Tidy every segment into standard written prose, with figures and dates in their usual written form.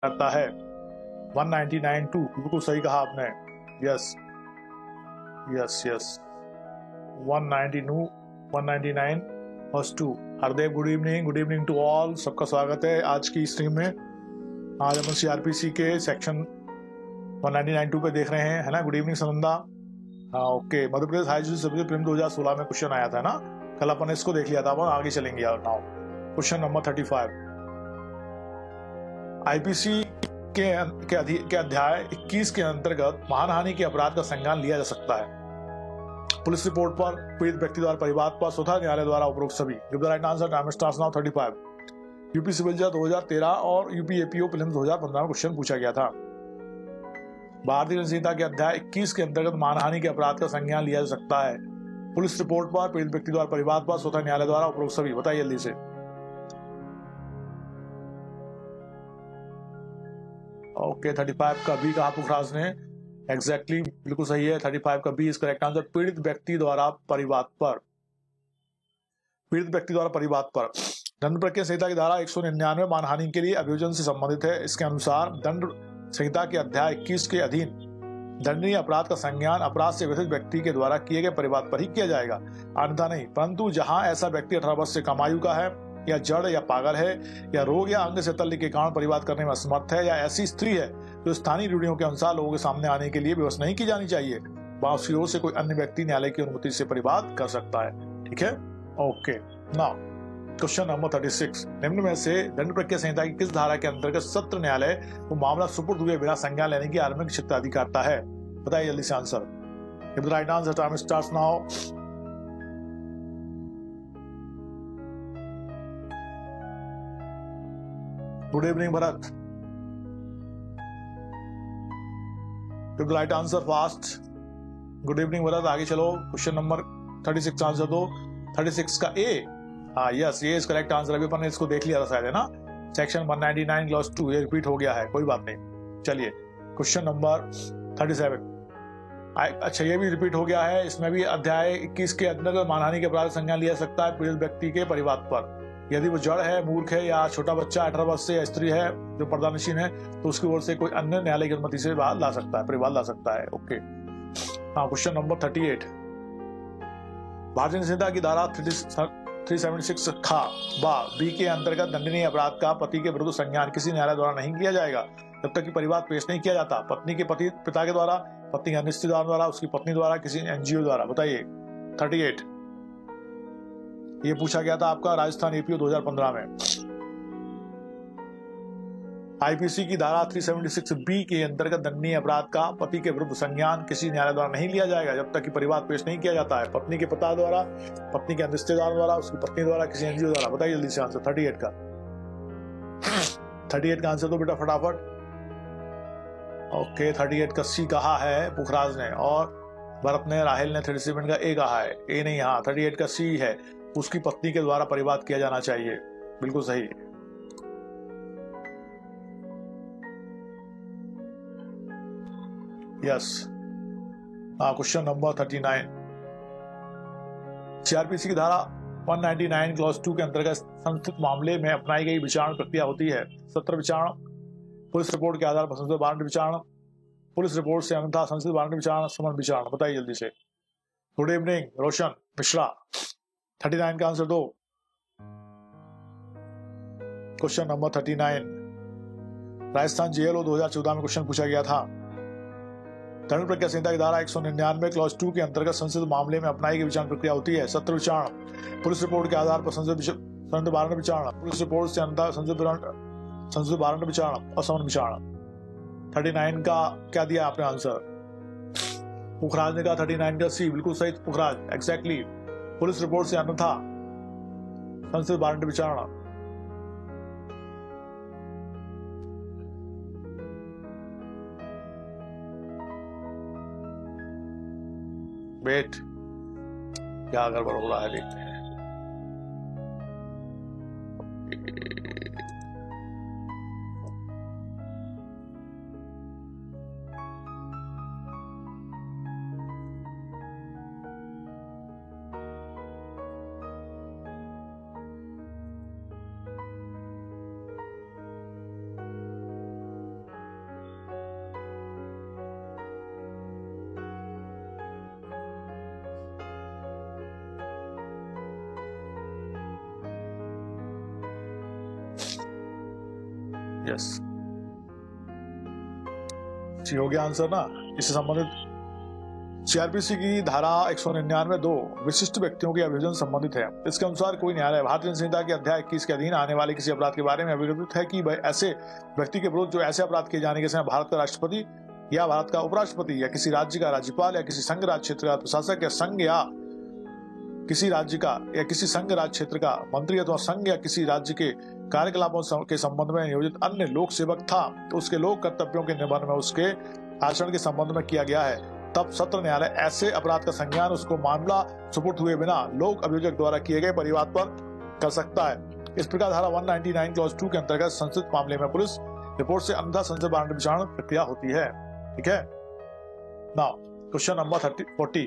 करता है। 199 2, बिल्कुल सही कहा आपने। Yes yes yes 199 first 2। Hardev good evening to all, सबका स्वागत है आज की स्ट्रीम में। आज हम सीआरपीसी के सेक्शन 199 2 पे देख रहे हैं, है ना। Good evening Sunanda. हाँ okay. Madhya Pradesh high junior service prelim 2016 में क्वेश्चन आया था ना, कल अपन इसको देख लिया था। अब आगे चलेंगे यार। Now question number 35। आईपीसी के अध्याय 21 के अंतर्गत मानहानि के अपराध का संज्ञान लिया जा सकता है। पुलिस रिपोर्ट पर, पीड़ित व्यक्ति द्वारा परिवाद पर, स्वतः न्यायालय द्वारा उपरोक्त सभी। Give the right answer. Time starts now. 35। UP civil जज 2013 और यूपी एपीओ प्रीलिम्स 2015 में क्वेश्चन पूछा गया था। भारतीय दंड संहिता के अध्याय 21 के अंतर्गत मानहानि के अपराध का संज्ञान लिया जा सकता है। पुलिस रिपोर्ट पर, पीड़ित व्यक्ति द्वारा परिवाद पर, स्वतः न्यायालय द्वारा उपरोक्त सभी। बताइए जल्दी से। ओके 35 का बी कहा पुखराज ने। एग्जैक्टली बिल्कुल सही है। 35 का बी इज करेक्ट आंसर। पीड़ित व्यक्ति द्वारा परिवाद पर, पीड़ित व्यक्ति द्वारा परिवाद पर। दंड प्रक्रिया संहिता की धारा 199 मानहानि के लिए अभियोजन से संबंधित है। इसके अनुसार दंड संहिता के अध्याय 21 के अधीन दंडनीय अपराध का संज्ञान अपराध से ग्रसित व्यक्ति के द्वारा किए गए परिवाद पर ही किया जाएगा, अन्यथा नहीं। परंतु जहां ऐसा व्यक्ति 18 वर्ष से कम आयु का है, या जड़ या पागल है, या रोग या अंग से तल्ली के कारण परिवाद करने में असमर्थ है, या ऐसी स्त्री है जो स्थानीय रूढ़ियों के अनुसार लोगों के सामने आने के लिए व्यवस्था नहीं की जानी चाहिए, वहां उसकी ओर से कोई अन्य व्यक्ति न्यायालय की अनुमति से परिवाद कर सकता है। ठीक है। Okay now question number 36। निम्न में से दंड प्रक्रिया संहिता की किस धारा के अंतर्गत सत्र न्यायालय को मामला सुपुर्द हुए बिना संज्ञान लेने की आरंभिक क्षेत्राधिकारता है? बताइए जल्दी से answer. Give the right answer. Time starts now. Good evening Bharat. Give the right answer fast. Good evening Bharat. आगे चलो। क्वेश्चन नंबर 36 आंसर दो। 36 का ए। हाँ यस, ये इज करेक्ट आंसर। अभी अपन ने इसको देख लिया था शायद, है ना। सेक्शन 199 क्लॉज 2 ये रिपीट हो गया है, कोई बात नहीं। चलिए क्वेश्चन नंबर 37। अच्छा ये भी रिपीट हो गया है। इसमें भी अध्याय 21 के अंतर्गत मानहानि के अपराध संज्ञान लिया सकता है पीड़ित व्यक्ति के परिवाद पर। यदि वो जड़ है, मूर्ख है, या छोटा बच्चा 18 वर्ष से, या स्त्री है जो पर्दानशीन है, तो उसकी ओर से कोई अन्य न्यायालय की अनुमति से ला सकता है, परिवाद ला सकता है। ओके हाँ क्वेश्चन नंबर 38। भारतीय संहिता की धारा 376 खा बा बी के अंतर्गत दंडनीय अपराध का पति के विरुद्ध संज्ञान किसी न्यायालय द्वारा नहीं किया जाएगा जब तक कि परिवाद पेश नहीं किया जाता। पत्नी के पिता के द्वारा, पत्नी के रिश्तेदार द्वारा, उसकी पत्नी द्वारा, किसी एनजीओ द्वारा। बताइए। 38 ये पूछा गया था आपका राजस्थान एपीओ 2015 में। आईपीसी की धारा 376 बी के अंतर्गत दंडनीय अपराध का पति के विरुद्ध संज्ञान किसी न्यायालय द्वारा नहीं लिया जाएगा जब तक कि परिवाद पेश नहीं किया जाता है। पत्नी के पिता द्वारा, पत्नी के रिश्तेदार द्वारा, उसकी पत्नी द्वारा, किसी एनजीओ द्वारा। बताइए जल्दी से आंसर। 38 का 38 का आंसर दो बेटा फटाफट। ओके 38 का सी कहा है पुखराज ने, और भरत ने, राहिल ने 37 का ए कहा है। ए नहीं, हाँ 38 का सी है। उसकी पत्नी के द्वारा परिवाद किया जाना चाहिए। बिल्कुल सही। Yes question number 39। सीआरपीसी की धारा 199 क्लॉज 2 के अंतर्गत संस्थित मामले में अपनाई गई विचारण प्रक्रिया होती है। सत्र विचारण, पुलिस रिपोर्ट के आधार पर संस्थित वारंट विचारण, पुलिस रिपोर्ट से अन्यथा संस्थित वारंट विचारण, समन विचारण। बताइए जल्दी से। गुड इवनिंग रोशन मिश्रा। 39 का आंसर दो। Question number 39। राजस्थान जेएलओ 2014 में क्वेश्चन पूछा गया था। दंड प्रक्रिया संहिता की धारा 199 क्लॉज 2 के अंतर्गत संसदीय मामले में अपनाई गई विचारण प्रक्रिया होती है। सत्र विचारण, पुलिस रिपोर्ट के आधार पर संसदीय वारंट विचारण, पुलिस रिपोर्ट से अन्यथा संसदीय वारंट विचारण और समन विचारण। 39 का क्या दिया आपने आंसर? पुखराज ने कहा 39 का सी। बिल्कुल सही पुखराज, एग्जैक्टली। पुलिस रिपोर्ट से अन्यथा संसदीय वारंट विचारण। वेट, क्या गड़बड़ हो रहा है देखते हैं। यस, जी हो गया आंसर ना। इससे संबंधित सीआरपीसी की धारा 199(2) विशिष्ट व्यक्तियों के अभियोजन संबंधित है। इसके अनुसार कोई न्यायालय भारतीय संहिता के अध्याय 21 के अधीन आने वाले किसी अपराध के बारे में अवगत है कि वह ऐसे व्यक्ति के विरुद्ध जो ऐसे अपराध किए जाने के समय भारत का राष्ट्रपति या भारत का उपराष्ट्रपति या किसी राज्य का राज्यपाल या किसी संघ राज्य क्षेत्र का प्रशासक या संघ या किसी राज्य का या किसी संघ राज्य क्षेत्र का मंत्री अथवा संघ या किसी राज्य के कार्यकलापों के संबंध में नियोजित अन्य लोक सेवक था, तो उसके लोक कर्तव्यों के निर्वहन में उसके आचरण के संबंध में किया गया है, तब सत्र न्यायालय ऐसे अपराध का संज्ञान उसको मामला सुपुर्द हुए बिना लोक अभियोजक द्वारा किए गए परिवाद पर कर सकता है। इस प्रकार धारा 199 क्लॉज 2 के अंतर्गत संस्थित मामले में पुलिस रिपोर्ट से अन्यथा संसद वारंट विचारण प्रक्रिया होती है। ठीक है। Now question number 40।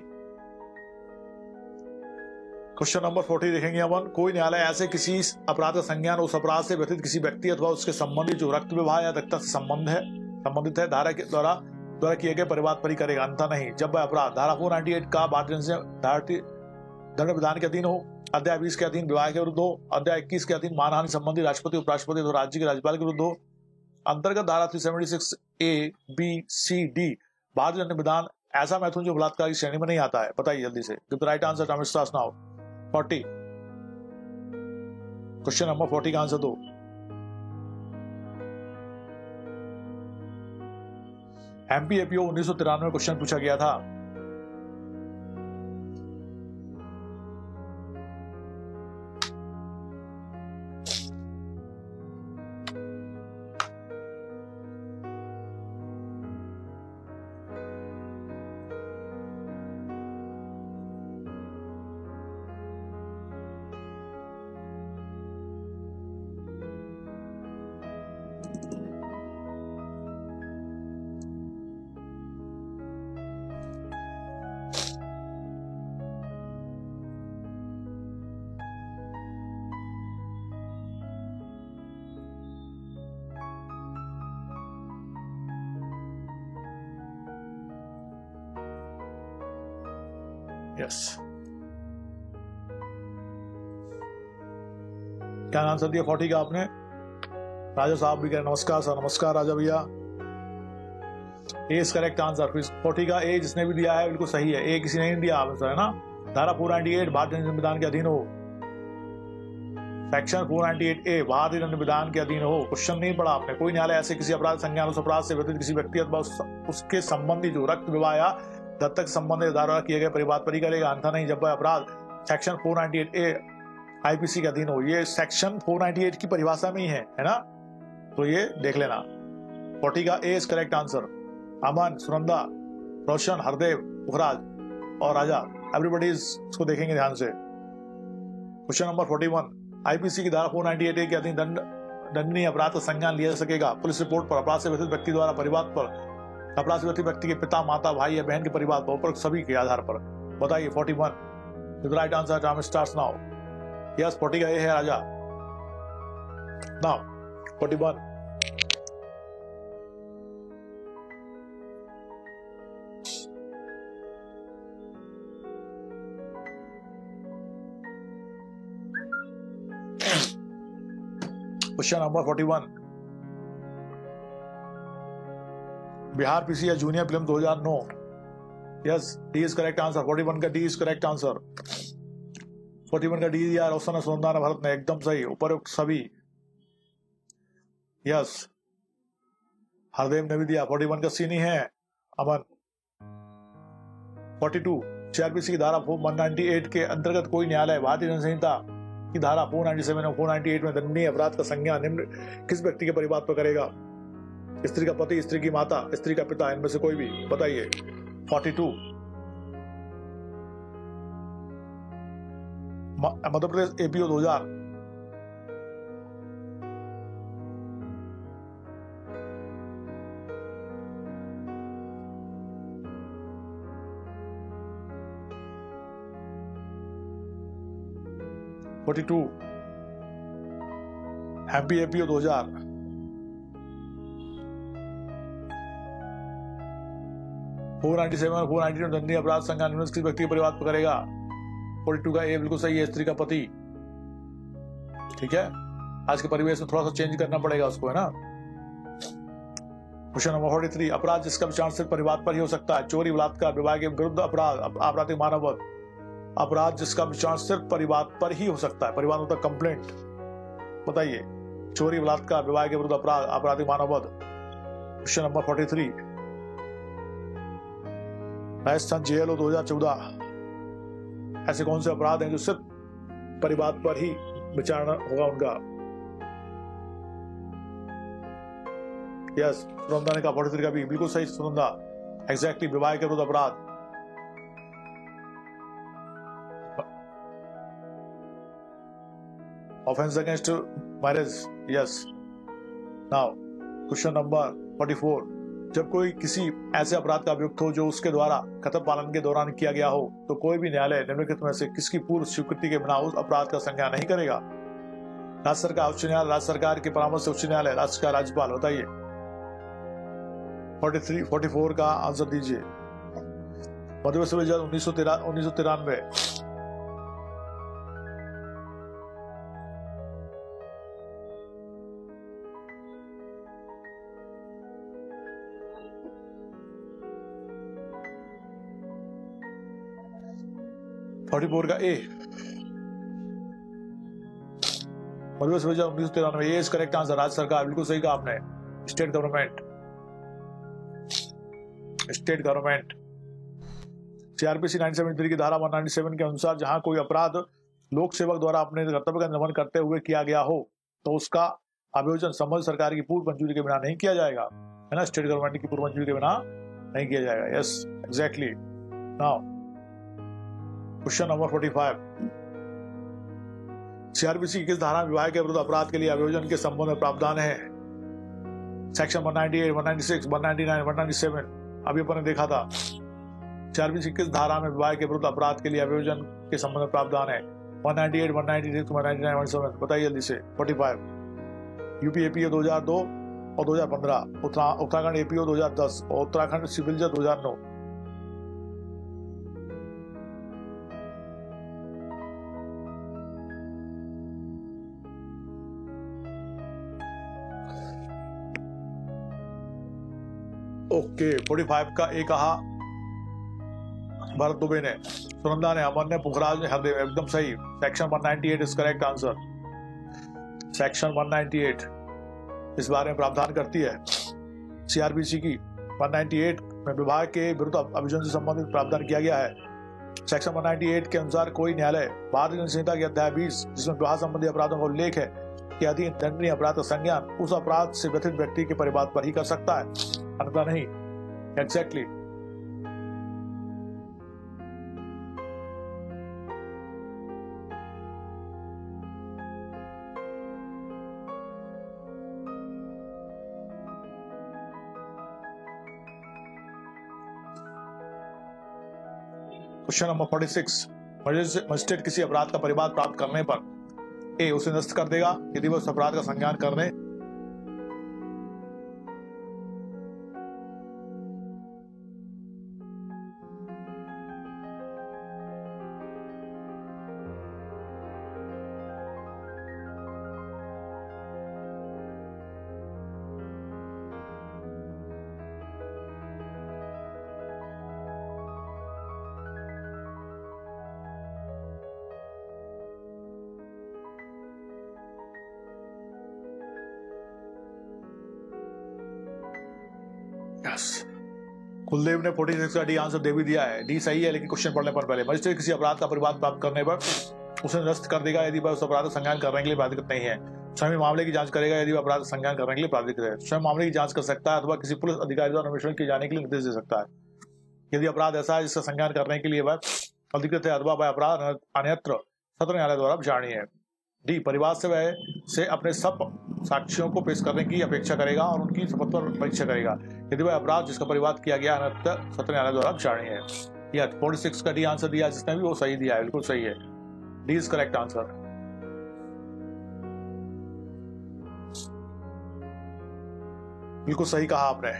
Question number 40 देखेंगे अपन। कोई न्यायालय ऐसे किसी अपराध का संज्ञान उस अपराध से व्यतीत किसी व्यक्ति अथवा उसके संबंधी जो रक्त विवाह या रक्त से संबंधित है धारा के द्वारा किए गए परिवाद पर ही करेगा, अन्यथा नहीं। जब वह अपराध धारा 498 का भारतीय दंड विधान के अधीन हो, अध्याय 20 के अधीन विवाह के विरुद्ध हो, अध्याय 21 के अधीन मानहानि संबंधी राष्ट्रपति उपराष्ट्रपति अथवा राज्य के राज्यपाल के विरुद्ध हो, अंतर्गत धारा 376A B C D भारतीय दंड विधान ऐसा मैथुन जो बलात्कार की श्रेणी में नहीं आता है। बताइए जल्दी से। Give the right answer time starts now. 40। Question number 40 का आंसर दो। एमपीएपीओ 1993 में क्वेश्चन पूछा गया था। यस, क्या आंसर दिया 40 का आपने? राजा साहब भी कह रहे नमस्कार सर। नमस्कार राजा भैया। ए इज करेक्ट आंसर। 40 का ए जिसने भी दिया है बिल्कुल सही है। ए किसी ने नहीं दिया आंसर, है ना। धारा 498 भारतीय दंड विधान के अधीन हो, सेक्शन 498A भारतीय दंड विधान के अधीन हो। क्वेश्चन नहीं पढ़ा आपने। कोई न्यायालय ऐसे किसी अपराध संज्ञान उस अपराध से व्यतीत किसी व्यक्ति अथवा उसके संबंधी जो रक्त विवाह या दत्तक संबंधित द्वारा किए गए परिवाद पर ही करेगा, अन्यथा नहीं। जब वह अपराध सेक्शन 498A आईपीसी के अधीन हो। ये सेक्शन 498 की परिभाषा में ही है ना, तो ये देख लेना। 40 का ए इज करेक्ट आंसर। अमन, सुनंदा, रोशन, हरदेव, पुखराज और राजा, एवरीबॉडी इसको देखेंगे ध्यान से। Question number 41। आईपीसी की धारा 498A के अधीन दंडनीय अपराध का संज्ञान लिया जा सकेगा पुलिस रिपोर्ट पर अपराध से व्यतीत व्यक्ति द्वारा परिवाद पर, अपराध से व्यतीत व्यक्ति के पिता, माता, भाई या बहन के परिवार पर, उपरोक्त सभी के आधार पर। बताइए 41। The right answer time starts now. Yes, 40 का ए है Raja. Now 41। Question number 41। Bihar PC या junior film 2009। Yes, D is correct answer. 41 का डी इज करेक्ट आंसर। 41 का डी दिया रोशन, सुनंदा, भरत ने, एकदम सही। उपरोक्त सभी। यस, हरदेव ने भी दिया। 41 का सी नहीं है। अमन। 42। सीआरपीसी की धारा 198 के अंतर्गत कोई न्यायालय भारतीय दंड संहिता की धारा 497 और 498 में दंडनीय अपराध का संज्ञान निम्न किस व्यक्ति के परिवाद पर करेगा? स्त्री का पति, स्त्री की माता, स्त्री का पिता, इनमें से कोई भी। बताइए 42। मध्य Pradesh APO 2000। MP APO 2000। Four 492 दंडनीय अपराध संज्ञान निम्न किस व्यक्ति के परिवाद पर करेगा? 42 का ए बिल्कुल सही है, स्त्री का पति। ठीक है, आज के परिवेश में थोड़ा सा चेंज करना पड़ेगा उसको, है ना। क्वेश्चन नंबर 43, अपराध जिसका विचार सिर्फ परिवार पर ही हो सकता है। चोरी, बलात्कार, विवाह के विरुद्ध अपराध, आपराधिक मानववध। अपराध जिसका विचार सिर्फ परिवार पर ही हो सकता है, परिवार मतलब कंप्लेंट, बताइए। चोरी, बलात्कार, विवाह के विरुद्ध अपराध, आपराधिक मानववध। क्वेश्चन नंबर 43, राजस्थान जेएलओ 2014, ऐसे कौन से अपराध हैं जो सिर्फ परिवार पर ही विचारणा होगा उनका? यस, सुनंदा ने कहा 43 का भी बिल्कुल सही सुनंदा, एग्जैक्टली, विवाह के विरुद्ध अपराध। Offence against marriage, yes. Now question number 44, जब कोई किसी ऐसे अपराध का अभियुक्त हो जो उसके द्वारा कर्तव्य पालन के दौरान किया गया हो, तो कोई भी न्यायालय निम्नलिखित में से किसकी पूर्व स्वीकृति के बिना उस अपराध का संज्ञान नहीं करेगा? राज्य सरकार, उच्च न्यायालय, राज्य सरकार के परामर्श से उच्च न्यायालय, राज्य सरकार, राज्यपाल, बताइए। 44 का आंसर दीजिए। मध्यप्रदेश विभाजन 1993। का ए, मध्यप्रदेश विभाजन 1993, ये इज करेक्ट आंसर। राज्य सरकार, बिल्कुल सही कहा आपने। State government, state government. CrPC 1973 की धारा 197 के अनुसार जहां कोई अपराध लोक सेवक द्वारा अपने कर्तव्य का निर्वहन करते हुए किया गया हो, तो उसका अभियोजन संबंधित सरकार की पूर्व मंजूरी के बिना नहीं किया जाएगा, है ना। स्टेट गवर्नमेंट की पूर्व मंजूरी के बिना नहीं किया जाएगा। Yes, exactly. Now question number 45, CrPC की किस धारा में विवाह के विरुद्ध अपराध के लिए अभियोजन के संबंध में प्रावधान है? सेक्शन 198, 196, 199, 197, अभी अपन ने देखा था। सीआरपीसी किस धारा में विवाह के विरुद्ध अपराध के लिए अभियोजन के संबंध में प्रावधान है? 198, 196, 199, 197, बताइए जल्दी से। 45, यूपी एपीओ 2002 और 2015, उत्तराखंड एपीओ 2010 और उत्तराखंड सिविल जज 2009। ओके, 45 का ए कहा भरत दुबे ने, सुनंदा ने, अमन ने, पुखराज ने, हरदेव, एकदम सही। Section 198 is correct answer. Section 198 इस बारे में प्रावधान करती है सीआरपीसी की। 198 में विवाह के विरुद्ध अभियोजन से संबंधित प्रावधान किया गया है। सेक्शन 198 के अनुसार कोई न्यायालय भारतीय दंड संहिता के अध्याय 20 जिसमें विवाह संबंधी अपराधों का उल्लेख है के अधीन दंडनीय अपराध का संज्ञान उस अपराध से व्यथित व्यक्ति के परिवार पर ही कर सकता है, अन्यथा नहीं। एग्जैक्टली। क्वेश्चन नंबर 46, मजिस्ट्रेट किसी अपराध का परिवाद प्राप्त करने पर ए उसे निरस्त कर देगा यदि वह उस अपराध का संज्ञान करने कुलदेव ने 46 का डी आंसर दे भी दिया है। डी सही है, लेकिन क्वेश्चन पढ़ने पर पहले मजिस्ट्रेट किसी अपराध का परिवाद प्राप्त करने पर उसे निरस्त कर देगा यदि वह उस अपराध का संज्ञान करने के लिए प्राधिकृत नहीं है। स्वयं मामले की जांच करेगा यदि वह अपराध का संज्ञान करने के लिए प्राधिकृत है। स्वयं मामले की जांच कर सकता है अथवा किसी पुलिस अधिकारी द्वारा अन्वेषण किए जाने के लिए निर्देश दे सकता है यदि अपराध ऐसा है जिसका संज्ञान करने के लिए वह अधिकृत है अथवा वह अपराध अन्यत्र सत्र न्यायालय द्वारा विचारणीय है। डी परिवाद से अपने सब साक्ष्यों को पेश करने की अपेक्षा करेगा और उनकी शपथ पर परीक्षा करेगा यदि वह अपराध जिसका परिवाद किया गया है सत्र न्यायालय द्वारा विचारणीय है। या 46 का डी आंसर दिया जिसने भी वो सही दिया है, बिल्कुल सही है। D is correct answer. बिल्कुल सही कहा आपने।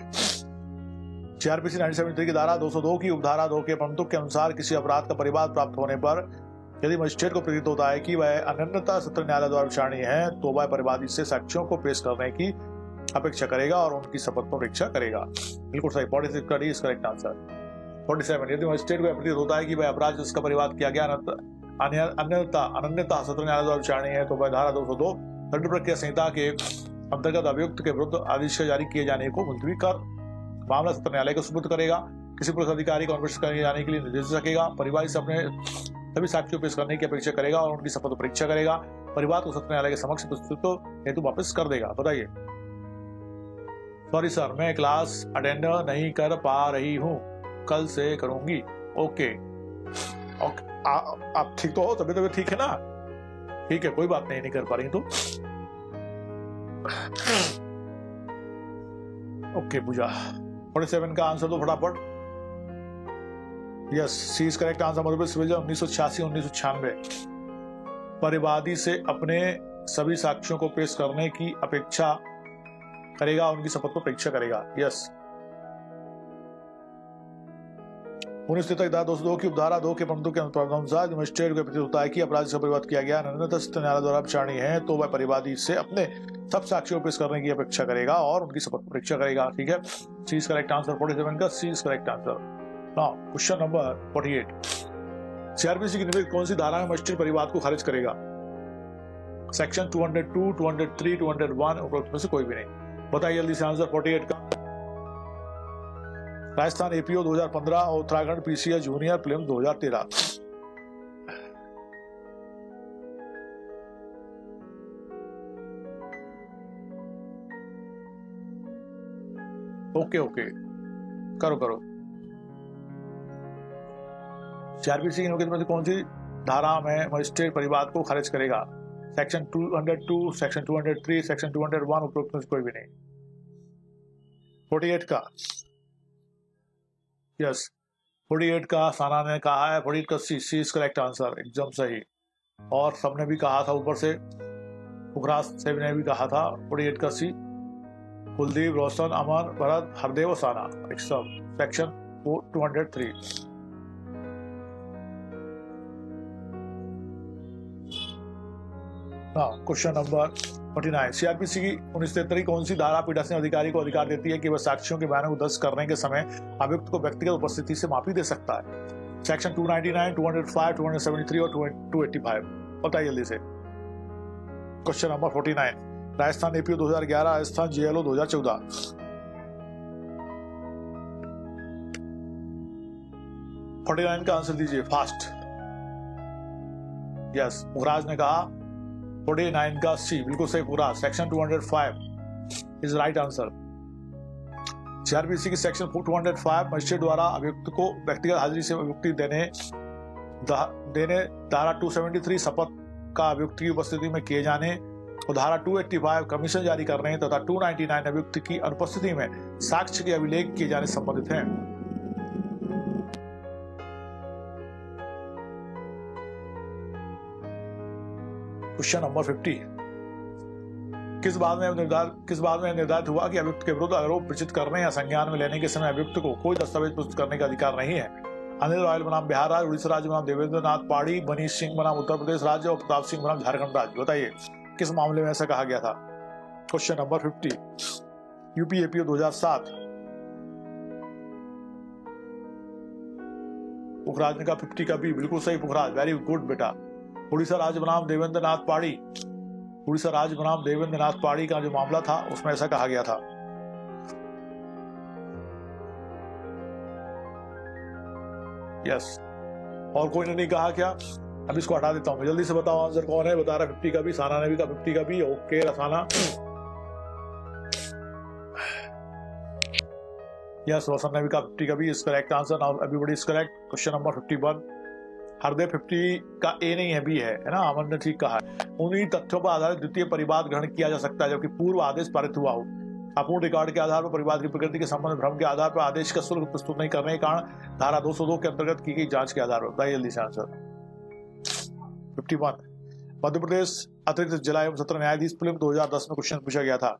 सीआरपीसी 1973 की धारा 202 की उपधारा 2 के पंक्तुक के अनुसार किसी अपराध का परिवाद प्राप्त होने पर यदि मजिस्ट्रेट को प्रतीत होता है कि वह अनन्यता सत्र न्यायालय द्वारा विचारणीय है तो वह परिवादी से साक्ष्यों को पेश करने की अपेक्षा करेगा और उनकी शपथ पर परीक्षा करेगा। बिल्कुल सही, 46 का डी इज करेक्ट आंसर। 47, यदि मजिस्ट्रेट को प्रतीत होता है कि वह अपराध जिसका परिवाद किया गया अनन्यता सत्र न्यायालय द्वारा विचारणीय है, तो वह धारा 202 दंड प्रक्रिया संहिता के अंतर्गत अभियुक्त के विरुद्ध आदेश जारी किए जाने को मुलतवी कर मामला सत्र न्यायालय को सुपुर्द करेगा। किसी पुलिस अधिकारी को अनुपस्थित करने जाने के लिए निर्देश दे सकेगा। परिवादी से अपने सभी साक्ष्यों पेश करने की अपेक्षा करेगा और उनकी शपथ परीक्षा करेगा। परिवाद को सत्र न्यायालय के समक्ष प्रस्तुत हेतु वापस कर देगा। बताइए। सॉरी सर, मैं क्लास अटेंड नहीं कर पा रही हूँ, कल से करूंगी। ओके, आप ठीक तो हो? तबीयत ठीक है ना? ठीक है, कोई बात नहीं कर पा रही तो ओके। पूजा 47 का आंसर दो फटाफट। Yes, C is correct answer. Madhya Pradesh civil 1986-1996 परिवादी से अपने सभी साक्ष्यों को पेश करने की अपेक्षा करेगा, उनकी शपथ को परीक्षा करेगा। यस। 19 की उपधारा 2 के प्रबंधों के अनुसार मजिस्ट्रेट को प्रतीत होता है कि अपराध से परिवाद किया गया अनन्यता न्यायालय द्वारा विचारणीय है, तो वह परिवादी से अपने सब साक्ष्यों को पेश करने की अपेक्षा करेगा और उनकी शपथ परीक्षा करेगा। ठीक है, सी इज करेक्ट आंसर। 47 का C is correct answer. Now question number 48, CrPC की निम्नलिखित कौन सी धारा में मजिस्ट्रेट परिवाद को खारिज करेगा? सेक्शन 202, 203, 201 उपरोक्त में से कोई भी नहीं। बताइए जल्दी से आंसर 48 का। राजस्थान एपीओ 2015 और Uttarakhand PCS junior prelims 2013। Okay okay, करो। सीआरपीसी की निम्नलिखित में से कौन सी धारा में मजिस्ट्रेट परिवाद को खारिज करेगा? सेक्शन 202, सेक्शन 203, सेक्शन 201 उपरोक्त में से कोई भी नहीं। 48 का यस, 48 का साना ने कहा है। 48 का सी इज करेक्ट आंसर, एकदम सही। और सबने भी कहा था ऊपर से, पुखराज से ने भी कहा था 48 का सी। कुलदीप, रोशन, अमन, भरत, हरदेव, साना, सेक्शन 203। क्वेश्चन नंबर 49, सीआरपीसी की 1973 कौन सी धारा पीठासीन अधिकारी को अधिकार देती है कि वह साक्ष्यों के बयानों को दर्ज करने के समय अभियुक्त को व्यक्तिगत उपस्थिति से माफी दे सकता है? सेक्शन 299, 205, 273 और 285। बताइए जल्दी से। Question number 49, Rajasthan APO 2011, Rajasthan JLO 2014। का आंसर दीजिए फास्ट। यस, मुखराज ने कहा 49 का सी, बिल्कुल सही पूरा। Section 205 is right answer. CrPC की सेक्शन 205 मजिस्ट्रेट द्वारा अभियुक्त को व्यक्तिगत हाजिरी से अभियुक्ति देने धारा 273 शपथ का अभियुक्त की उपस्थिति में किए जाने और धारा 285 कमीशन जारी करने तथा 299 अभियुक्त की अनुपस्थिति में साक्ष्य के अभिलेख किए जाने संबंधित हैं। क्वेश्चन नंबर 50, किस बात में निर्धारित हुआ कि अभियुक्त के विरुद्ध आरोप प्रचित करने या संज्ञान में लेने के समय अभियुक्त को कोई दस्तावेज प्रस्तुत करने का अधिकार नहीं है? अनिल रॉयल बनाम बिहार राज्य, उड़ीसा राज्य बनाम देवेंद्र नाथ पाड़ी, मनीष सिंह बनाम उत्तर प्रदेश राज्य और प्रताप सिंह बनाम झारखंड राज्य। बताइए किस मामले में ऐसा कहा गया था? Question number 50, UP APO 2007। पुखराज ने कहा 50 का बी, बिल्कुल सही पुखराज, वेरी गुड बेटा। उड़ीसा राज्य बनाम देवेंद्र नाथ पाड़ी, उड़ीसा राज्य बनाम देवेंद्र नाथ पाड़ी का जो मामला था उसमें ऐसा कहा गया था। यस, और कोई ने नहीं कहा क्या? अब इसको हटा देता हूं, जल्दी से बताओ आंसर कौन है? बता रहा 50 का भी, साना ने भी कहा 50 का भी। ओके रसाना। यस, रोशन ने भी कहा 50 का भी is correct answer. Now everybody is correct. Question number 51, Hardev 50 का ए नहीं है, बी है ना? अमन ने ठीक कहा। उन्हीं तथ्यों पर आधारित द्वितीय परिवाद ग्रहण किया जा सकता है जबकि पूर्व आदेश पारित हुआ हो। अपूर्ण रिकॉर्ड के आधार पर परिवाद की प्रकृति के संबंध में भ्रम के आधार पर आदेश का शुल्क प्रस्तुत नहीं करने के कारण धारा 202 के अंतर्गत की गई जांच के आधार पर। बताइए जल्दी से आंसर। 51, मध्य प्रदेश अतिरिक्त जिला एवं सत्र न्यायाधीश प्रीलिम्स 2010 में क्वेश्चन पूछा गया था।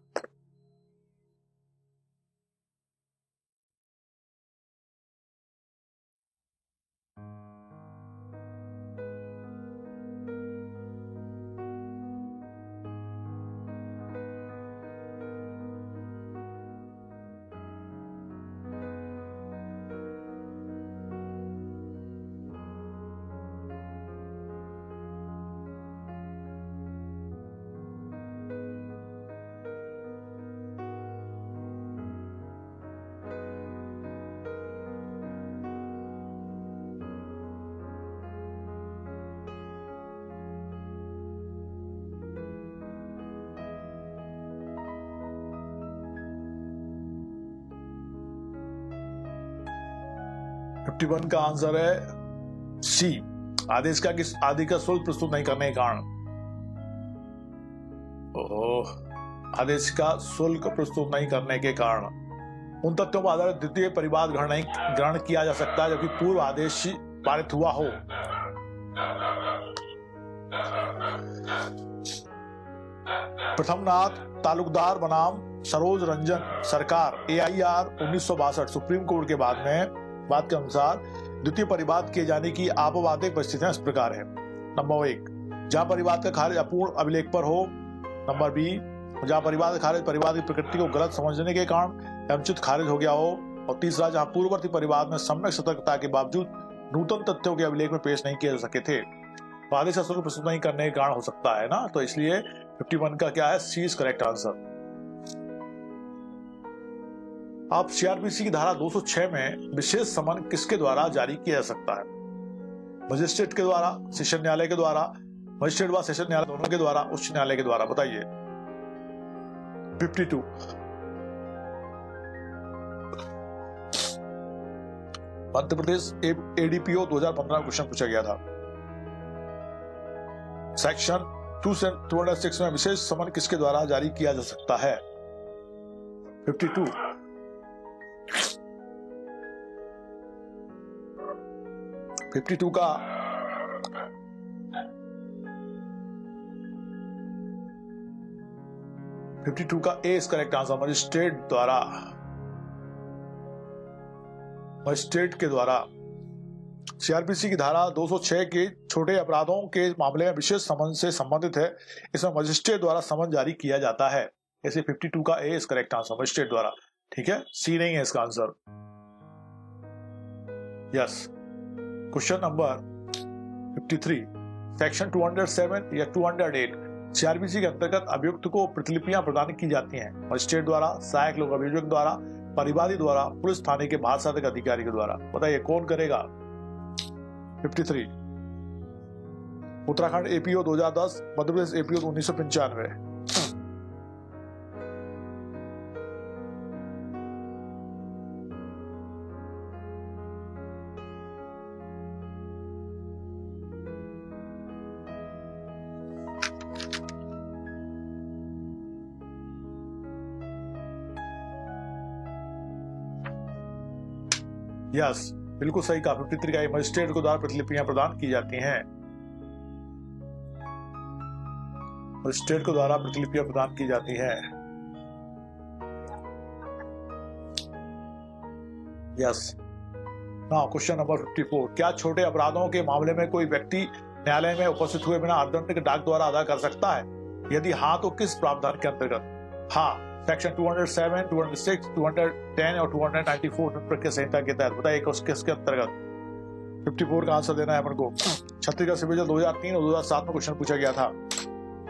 51 का आंसर है सी, आदेश का शुल्क प्रस्तुत नहीं करने के कारण। आदेश का शुल्क प्रस्तुत नहीं करने के कारण उन तथ्यों पर आधारित द्वितीय परिवाद ग्रहण किया जा सकता है जबकि पूर्व आदेश पारित हुआ हो। प्रथमनाथ तालुकदार बनाम सरोज रंजन सरकार AIR 1962 सुप्रीम कोर्ट के बाद के अनुसार द्वितीय परिवाद किए जाने की आपवादिक परिस्थितियां इस प्रकार है। नंबर 1, जहां परिवाद का खारिज अपूर्ण अभिलेख पर हो। नंबर B, जहां परिवाद का खारिज परिवाद की प्रकृति को गलत समझने के कारण अनुचित खारिज हो गया हो। और तीसरा, जहां पूर्ववर्ती परिवाद में सम्यक सतर्कता के बावजूद नूतन तथ्यों के अभिलेख में पेश नहीं किए जा सके थे। तो आदेश का शुल्क प्रस्तुत नहीं करने के कारण हो सकता है ना, तो इसलिए 51 का क्या है, सी इज करेक्ट आंसर। अब CRPC की धारा 206 में विशेष समन किसके द्वारा जारी किया जा सकता है? मजिस्ट्रेट के द्वारा, सेशन न्यायालय के द्वारा, मजिस्ट्रेट व सेशन न्यायालय दोनों के द्वारा, उच्च न्यायालय के द्वारा। बताइए। 52 मध्य प्रदेश ADPO 2015 क्वेश्चन पूछा गया था। सेक्शन 206 में विशेष समन किसके द्वारा जारी किया जा सकता है? 52 का A is correct answer. Magistrate के द्वारा। CRPC की धारा 206 के छोटे अपराधों के मामले में विशेष समन से संबंधित है। इसमें मजिस्ट्रेट द्वारा समन जारी किया जाता है। ऐसे 52 का A is correct answer, magistrate द्वारा। ठीक है, सी नहीं है इसका answer. Yes. Question number 53, section 207 या 208 CRPC के अंतर्गत अभियुक्त को प्रतिलिपियां प्रदान की जाती हैं मजिस्ट्रेट द्वारा, सहायक लोक अभियोजक द्वारा, परिवादी द्वारा, पुलिस थाने के भार साधक अधिकारी के द्वारा। बताइए कौन करेगा? 53 Uttarakhand APO 2010, Madhya Pradesh APO 1995। Yes, बिल्कुल सही कहा। 53 का मजिस्ट्रेट को द्वारा प्रतिलिपियां प्रदान की जाती हैं। मजिस्ट्रेट को द्वारा प्रतिलिपियां प्रदान की जाती हैं। यस। नाउ क्वेश्चन नंबर 54, क्या छोटे अपराधों के मामले में कोई व्यक्ति न्यायालय में उपस्थित हुए बिना अर्थदंड डाक द्वारा अदा कर सकता है? यदि हाँ तो किस प्रावधान के अंतर्गत? हाँ, सेक्शन 207, 206, 210 और 294 प्रक्रिया संहिता के तहत। बताइए किसके अंतर्गत? 54 का आंसर देना है अपन को। छत्तीसगढ़ सिविल जज 2003 और 2007 में क्वेश्चन पूछा गया था।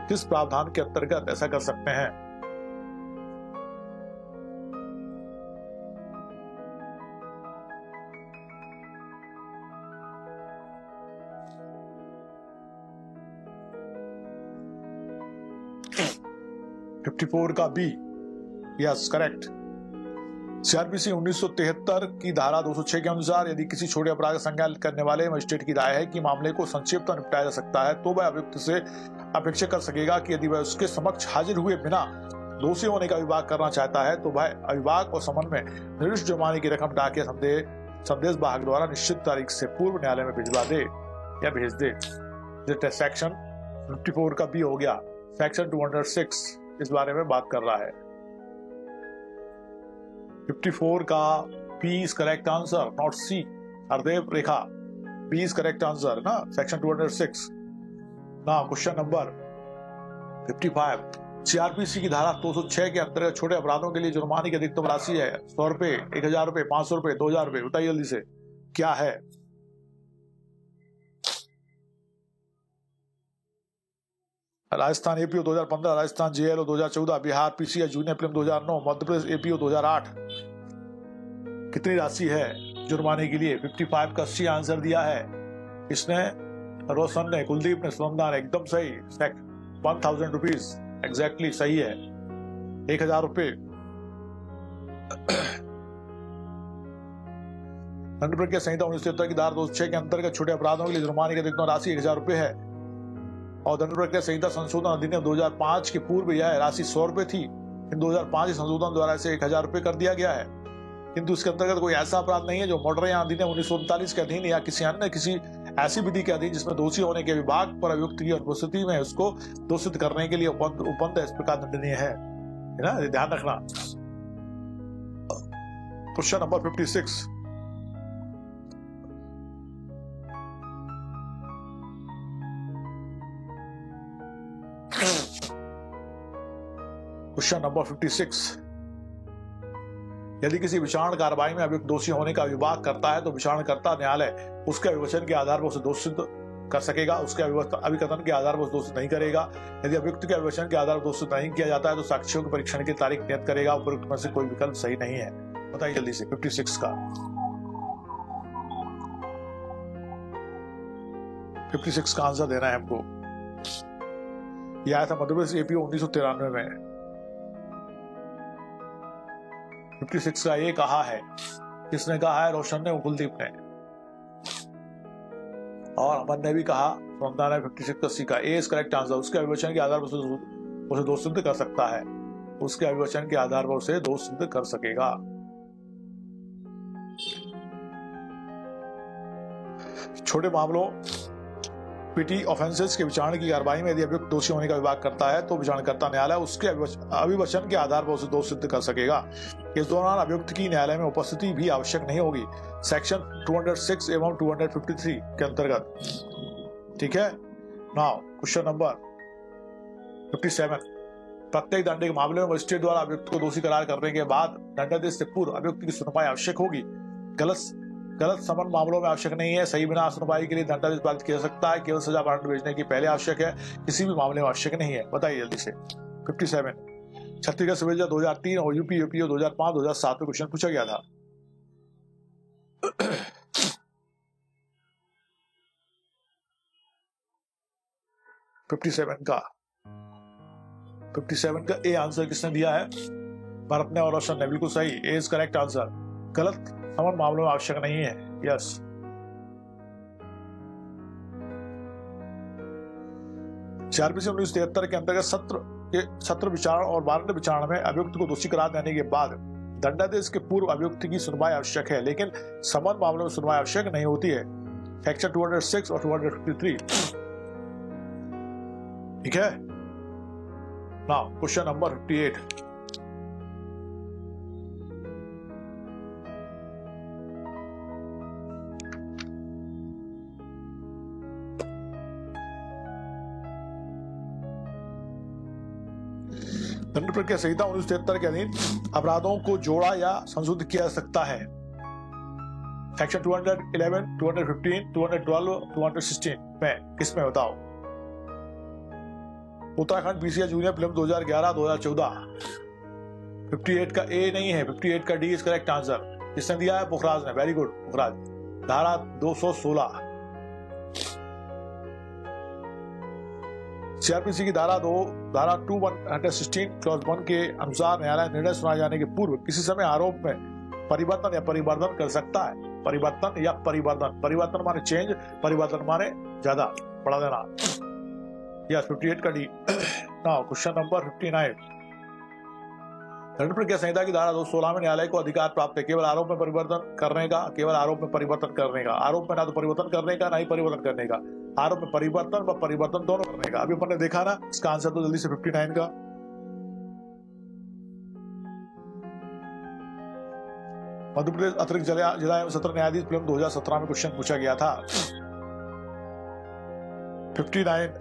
किस प्रावधान के अंतर्गत ऐसा कर सकते हैं? $54 का बी, यस करेक्ट। CRPC 1973 की धारा 206 के अनुसार यदि किसी छोटे अपराध का संज्ञान करने वाले मजिस्ट्रेट की राय है कि मामले को संक्षिप्त निपटाया जा सकता है तो वह अभियुक्त से अपेक्षा कर सकेगा कि यदि वह उसके समक्ष हाजिर हुए बिना दोषी होने का विभाग करना चाहता है तो वह अविभाग और समन में निर्दिष्ट जुर्माने की रकम डाक या संदेश वाहक द्वारा निश्चित तारीख से पूर्व न्यायालय में भिजवा दे या भेज दे। सेक्शन 54 का बी हो गया। सेक्शन 206 इस बारे में बात कर रहा है। 54 का B is correct answer, not C. Hardev Rekha, B is correct answer ना, सेक्शन 206। ना क्वेश्चन नंबर 55, CRPC की धारा 206 के अंतर्गत छोटे अपराधों के लिए जुर्माने की अधिकतम राशि है 100 रुपए, 1000 रुपए, 500 रुपए, 2000 रुपए। बताइए जल्दी से क्या है? Rajasthan APO 2015, Rajasthan JLO 2014, Bihar PCI junior prelim 2009, Madhya Pradesh APO 2008। कितनी राशि है जुर्माने के लिए? 55 का सी आंसर दिया है इसने, रोशन ने, कुलदीप ने, सुनंदा ने। एकदम सही, 1000 रुपीज एग्जैक्टली सही है, 1000 रुपए। दंड प्रक्रिया संहिता 1973 की धारा 206 के अंतर्गत छोटे अपराधों के लिए जुर्माने की अधिकतम राशि 1000 रुपए है और दंड प्रक्रिया संहिता संशोधन अधिनियम 2005 के पूर्व यह राशि 100 रुपए थी। इन 2005 के संशोधन द्वारा इसे 1000 रुपए कर दिया गया है, किंतु इसके अंतर्गत कोई ऐसा अपराध नहीं है जो मोटर यान अधिनियम 1939 के अधीन या किसी ऐसी विधि के अधीन जिसमें दोषी होने के विभाग पर अभियुक्त की अनुपस्थिति में उसको दोषित करने के लिए उपबंध इस प्रकार दंडनीय है ना, ध्यान रखना। Question number 56। Question number 56। यदि किसी विचारण कार्रवाई में अभियुक्त दोषी होने का विभाग करता है तो विचारणकर्ता न्यायालय उसके अभिवचन के आधार पर उसे दोषित कर सकेगा, उसके अभिकथन के आधार पर दोषित नहीं करेगा। यदि अभियुक्त के अभिवचन के आधार पर दोषित नहीं किया जाता है तो साक्ष्यों के परीक्षण की तारीख नियत करेगा। उपरोक्त में से कोई विकल्प सही नहीं है, बताइए जल्दी से। 56 का 56 का आंसर देना है हमको। यह आया था मध्य प्रदेश एपीओ 1993 में। 56 का ये कहा है, किसने कहा है? रोशन ने, कुलदीप ने। और अमन ने भी कहा, सोमदान ने 56 का ए इज करेक्ट आंसर। उसके अभिवचन के आधार पर उसे दोष सिद्ध कर सकता है, उसके अभिवचन के आधार पर उसे दोष सिद्ध कर सकेगा। छोटे मामलों पीटी ऑफेंसेस के विचारण की कार्रवाई में यदि अभियुक्त दोषी होने का विभाग करता है तो विचारणकर्ता न्यायालय उसके अभिवचन के आधार पर उसे दोष सिद्ध कर सकेगा। इस दौरान अभियुक्त की न्यायालय में उपस्थिति भी आवश्यक नहीं होगी, सेक्शन 206 एवं 253 के अंतर्गत। ठीक है। Now question number 57। प्रत्येक दंड के मामले में मजिस्ट्रेट द्वारा अभियुक्त को दोषी करार करने के बाद दंडादेश से पूर्व अभियुक्त की सुनवाई आवश्यक होगी। गलत समन मामलों में आवश्यक नहीं है। सही बिना सुनवाई के लिए दंडादेश पारित किया जा सकता है, केवल सजा वारंट भेजने की पहले आवश्यक है, किसी भी मामले में आवश्यक नहीं है। बताइए जल्दी से। 57। छत्तीसगढ़ सिविल जज 2003 और यूपी 2005-2007 में क्वेश्चन पूछा गया था। फिफ्टी सेवन का ए आंसर किसने दिया है? भरत ने और रोशन ने। बिल्कुल सही, ए इज करेक्ट आंसर। गलत समन मामलों में आवश्यक नहीं है। यस। सीआरपीसी 1973 के अंतर्गत सत्र विचारण और वारंट विचारण में अभियुक्त को दोषी करार देने के बाद दंडादेश के पूर्व अभियुक्त की सुनवाई आवश्यक है, लेकिन समन मामलों में सुनवाई आवश्यक नहीं होती है, सेक्शन 206 और 253। ठीक है। Now question number 58। दंड प्रक्रिया संहिता 1973 के अधीन अपराधों को जोड़ा या संशोधित किया जा सकता है, सेक्शन 211, 215, 212, 216 में। किसमें बताओ? Uttarakhand PCR junior film 2011-2014। 58 का ए नहीं है, 58 का डी इज करेक्ट आंसर। किसने दिया है? पुखराज ने। वेरी गुड पुखराज। धारा 216 सीआरपीसी की धारा 216 क्लॉज 1 के अनुसार न्यायालय निर्णय सुनाए जाने के पूर्व किसी समय आरोप में परिवर्तन या परिवर्धन कर सकता है। परिवर्तन या परिवर्धन, परिवर्तन माने चेंज, परिवर्तन माने ज्यादा बढ़ा देना। यस, 58 का डी। Now question number 59। दंड प्रक्रिया संहिता की धारा 216 में न्यायालय को अधिकार प्राप्त है केवल आरोप में परिवर्तन करने का, केवल आरोप में परिवर्तन करने का। आरोप में ना तो परिवर्तन करने का ना ही परिवर्तन करने का, आरोप में परिवर्तन व परिवर्तन दोनों करने का। अभी अपन ने देखा ना, इसका आंसर तो जल्दी से 59 का। मध्य प्रदेश अतिरिक्त जिला एवं सत्र न्यायाधीश फिल्म 2017 में क्वेश्चन पूछा गया था। 59।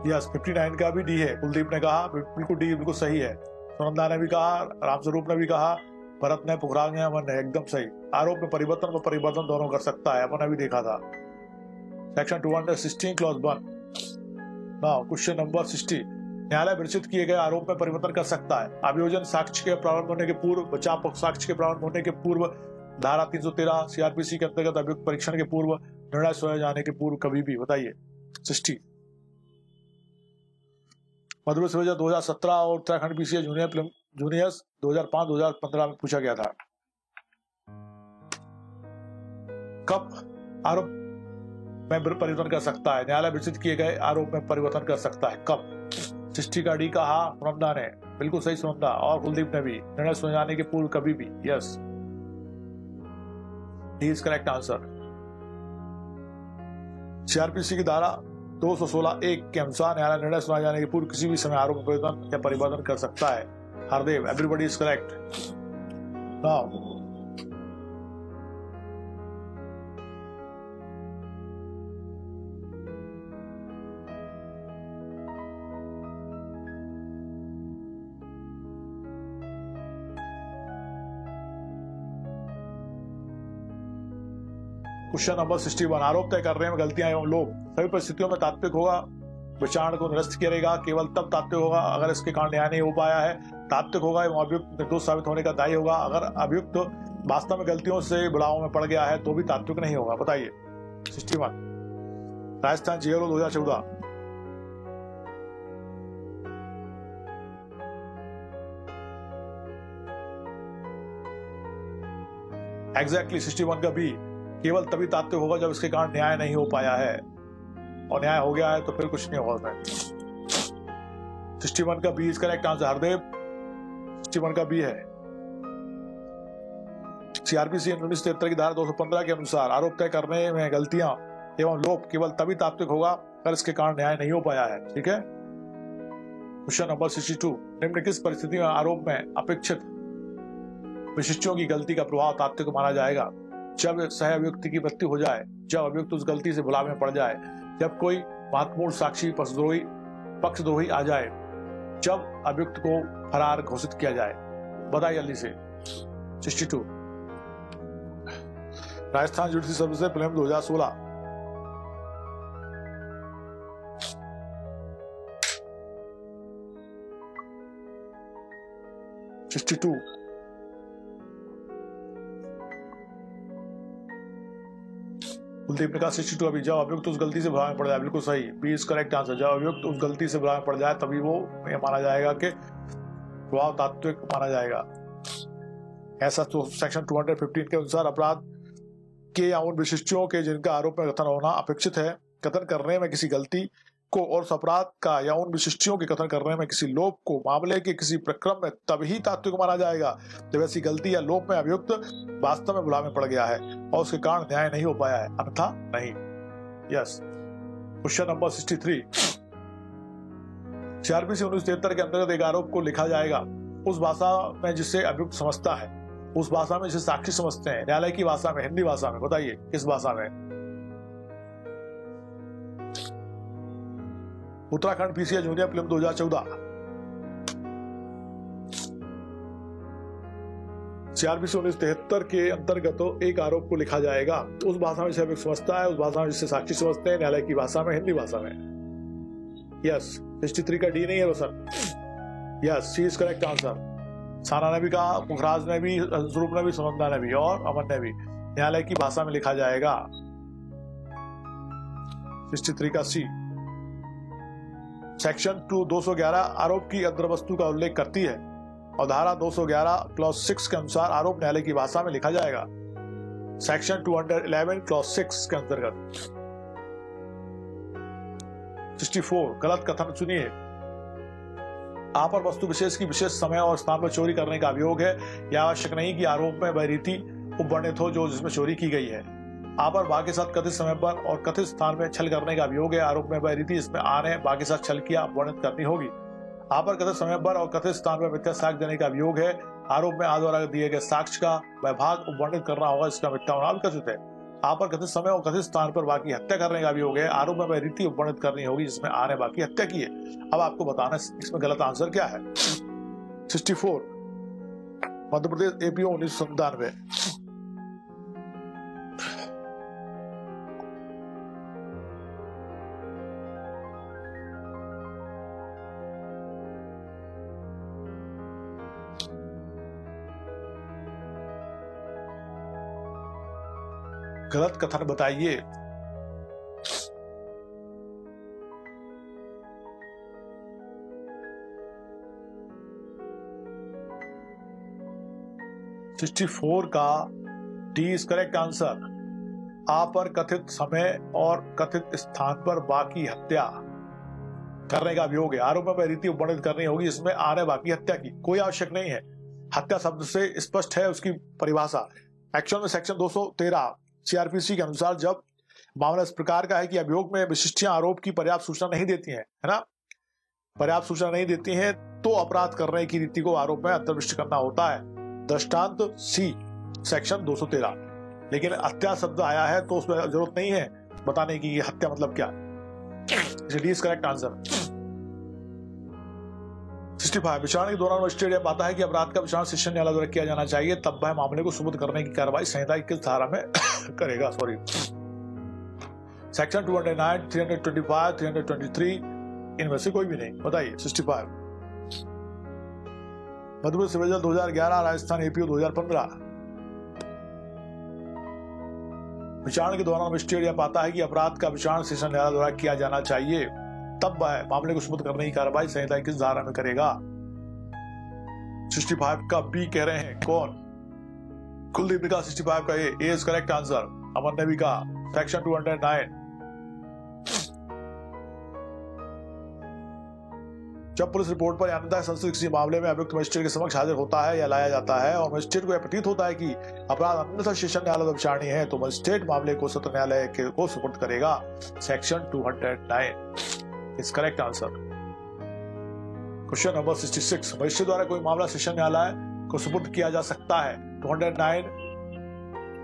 यस, 59 का भी डी है। कुलदीप ने कहा बिल्कुल डी बिल्कुल सही है। सुनंदा ने भी कहा, रामस्वरूप ने भी कहा, भरत ने, पुखराज ने, अमन ने। एकदम सही। आरोप में परिवर्तन व परिवर्तन दोनों कर सकता है, अपन अभी देखा था, section 216 clause 1। Now question number 60। न्यायालय विरचित किए गए आरोप में परिवर्तन कर सकता है। अभियोजन साक्ष्य के प्रारंभ होने के पूर्व, बचाव पक्ष साक्ष्य के प्रारंभ होने के पूर्व, धारा 313 सीआरपीसी के अंतर्गत अभियुक्त परीक्षण के पूर्व, निर्णय सुनाए जाने के पूर्व, कभी भी। बताइए 60। मध्य प्रदेश विभाजन 2017 और उत्तराखंड पीसीए जूनियर्स 2005-2015 में पूछा गया था। कब आरोप में परिवर्तन कर सकता है? न्यायालय विस्तृत किए गए आरोप में परिवर्तन कर सकता है। कब? सृष्टि का डी कहा सुनंदा ने, बिल्कुल सही सुनंदा, और कुलदीप ने भी। निर्णय सुने जाने के पूर्व कभी भी, yes, D is correct answer. CrPC की धारा 216(1) के अनुसार न्यायालय निर्णय सुनाए जाने के पूर्व किसी भी समय आरोप में परिवर्तन या परिवर्तन कर सकता है। Hardev, everybody is correct. Now question number 61, आरोप तय करने में गलतियां एवं लोभ सभी परिस्थितियों में तात्विक होगा, विचारण को निरस्त करेगा, केवल तब तात्विक होगा अगर इसके कारण न्याय नहीं हो पाया है। तात्विक होगा एवं अभियुक्त निर्दोष साबित होने का दायी होगा। अगर अभियुक्त वास्तव में गलतियों से बुलाव में पड़ गया है तो भी तात्विक नहीं होगा। बताइए। 61, राजस्थान जेएलओ 2014। एग्जैक्टली 61 का बी, केवल तभी तात्विक होगा जब इसके कारण न्याय नहीं हो पाया है, और न्याय हो गया है तो फिर कुछ नहीं होगा। 61 का B is correct answer. Hardev, 61 का बी है। सीआरपीसी 1973 की धारा 215 के अनुसार आरोप तय करने में गलतियां एवं लोभ केवल तभी तात्विक होगा अगर इसके कारण न्याय नहीं हो पाया है। ठीक है। क्वेश्चन नंबर 62, निम्न किस परिस्थिति में आरोप में अपेक्षित विशिष्टों की गलती का प्रभाव तात्विक माना जाएगा? जब सह अभियुक्त की मृत्यु हो जाए, जब अभियुक्त उस गलती से भुलावे में पड़ जाए, जब कोई महत्वपूर्ण साक्षी पक्षद्रोही आ जाए, जब अभियुक्त को फरार घोषित किया जाए। बताइए जल्दी से। 62, Rajasthan judiciary services prelims 2016। Kuldeep ने कहा 62 अभी, जब अभियुक्त उस गलती से भुलावे में पड़ जाए, बिल्कुल सही, बी इज करेक्ट आंसर। जब अभियुक्त उस गलती से भुलावे में पड़ जाए तभी वो ये माना जाएगा कि प्रभाव तात्विक माना जाएगा। ऐसा तो सेक्शन 215 के अनुसार अपराध के या उन विशिष्टों के जिनका आरोप में कथन होना अपेक्षित है, कथन करने में किसी गलती को और उस अपराध का या उन विशिष्टों के कथन करने में किसी लोभ को मामले के किसी प्रक्रम में तभी तात्विक माना जाएगा जब ऐसी गलती या लोभ में अभियुक्त वास्तव में भुलावे में पड़ गया है और उसके कारण न्याय नहीं हो पाया है, अन्यथा नहीं। यस। क्वेश्चन नंबर 63, सीआरपीसी 1973 के अंतर्गत एक आरोप को लिखा जाएगा उस भाषा में जिसे अभियुक्त समझता है, उस भाषा में जिसे साक्षी समझते हैं, न्यायालय की भाषा में, हिंदी भाषा में। बताइए किस भाषा में? Uttarakhand PCA junior prelims 2014। CrPC 1973 के अंतर्गत एक आरोप को लिखा जाएगा उस भाषा में जिसे अभियुक्त समझता है, उस भाषा में जिसे साक्षी समझते हैं, न्यायालय की भाषा में, हिंदी भाषा में। यस। 63 का डी नहीं है Roshan. Yes, C is correct answer. Sana ने भी कहा, मुखराज ने भी, स्वरूप ने भी, सुनंदा ने भी और अमन ने भी। न्यायालय की भाषा में लिखा जाएगा। 63 का सी। सेक्शन 211 आरोप की अंतर्वस्तु का उल्लेख करती है और धारा 211 क्लॉज 6 के अनुसार आरोप न्यायालय की भाषा में लिखा जाएगा। सेक्शन 211 क्लॉज 6 के अंतर्गत। 64 गलत कथन सुनिए। आपर वस्तु विशेष की विशेष समय और स्थान पर चोरी करने का अभियोग है। यह आवश्यक नहीं कि आरोप में वह रीति उपवर्णित हो जो जिसमें चोरी की गई है। आपर बा के साथ कथित समय पर और कथित स्थान में छल करने का अभियोग है। आरोप में वह रीति इसमें आ ने बा के साथ छल किया वर्णित करनी होगी। आपर कथित समय पर और कथित स्थान पर मिथ्या साक्ष्य देने का अभियोग है। आरोप में आ द्वारा दिए गए साक्ष्य का वह भाग उपवर्णित करना होगा इसका मिथ्या होना विकसित है। आपर कथित समय और कथित स्थान पर बाकी हत्या करने का अभियोग है। आरोप में वह रीति उपवर्णित करनी होगी जिसमें आ ने बाकी हत्या की है। अब आपको बताना इसमें गलत आंसर क्या है। 64 मध्य प्रदेश एपीओ 1997। गलत कथन बताइए। 64 का डी इज करेक्ट आंसर। आ पर कथित समय और कथित स्थान पर बाकी हत्या करने का अभियोग है। आरोप में रीति वर्णित करनी होगी, इसमें आने बाकी हत्या की कोई आवश्यक नहीं है। हत्या शब्द से स्पष्ट है उसकी परिभाषा। एक्चुअल में सेक्शन 213 सीआरपीसी के अनुसार जब मामला इस प्रकार का है कि अभियोग में विशिष्टियां आरोप की पर्याप्त सूचना नहीं देती हैं, है ना, पर्याप्त सूचना नहीं देती हैं, तो अपराध करने की रीति को आरोप में अंतर्विष्ट करना होता है। दृष्टांत सी सेक्शन 213। लेकिन हत्या शब्द आया है तो उसमें जरूरत नहीं है बताने की हत्या मतलब क्या। D is correct answer. 65 विचारणा के दौरान मजिस्ट्रेट यह पाता है कि अपराध का विचारण सेशन न्यायालय द्वारा किया जाना चाहिए, तब वह मामले को सुपुर्द करने की कार्रवाई संहिता की किस धारा में करेगा। सॉरी, सेक्शन 209, 325, 323 इनमें से कोई भी नहीं। बताइए। 65 मध्य प्रदेश विभाजन 2011, राजस्थान एपीओ 2015। विचारण के दौरान मजिस्ट्रेट यह पाता है कि अपराध का विचारण सेशन न्यायालय द्वारा किया जाना चाहिए, तब वह मामले को सुपुर्द करने की कार्रवाई संहिता किस धारा में करेगा। 65 का बी कह रहे हैं कौन? कुलदीप ने कहा 65 का ए इज करेक्ट आंसर। अमन ने भी कहा सेक्शन 209। जब पुलिस रिपोर्ट पर याचिका संशोधित किसी मामले में अभियुक्त मजिस्ट्रेट के समक्ष हाजिर होता है या लाया जाता है और मजिस्ट्रेट को यह प्रतीत होता है कि अपराध अन्यथा सेशन न्यायालय में विचारणीय है, तो मजिस्ट्रेट मामले को सत्र न्यायालय को सुपुर्द करेगा। Section 209 is correct answer. Question number 66 magistrate द्वारा कोई मामला सेशन न्यायालय को सुपुर्द किया जा सकता है। 209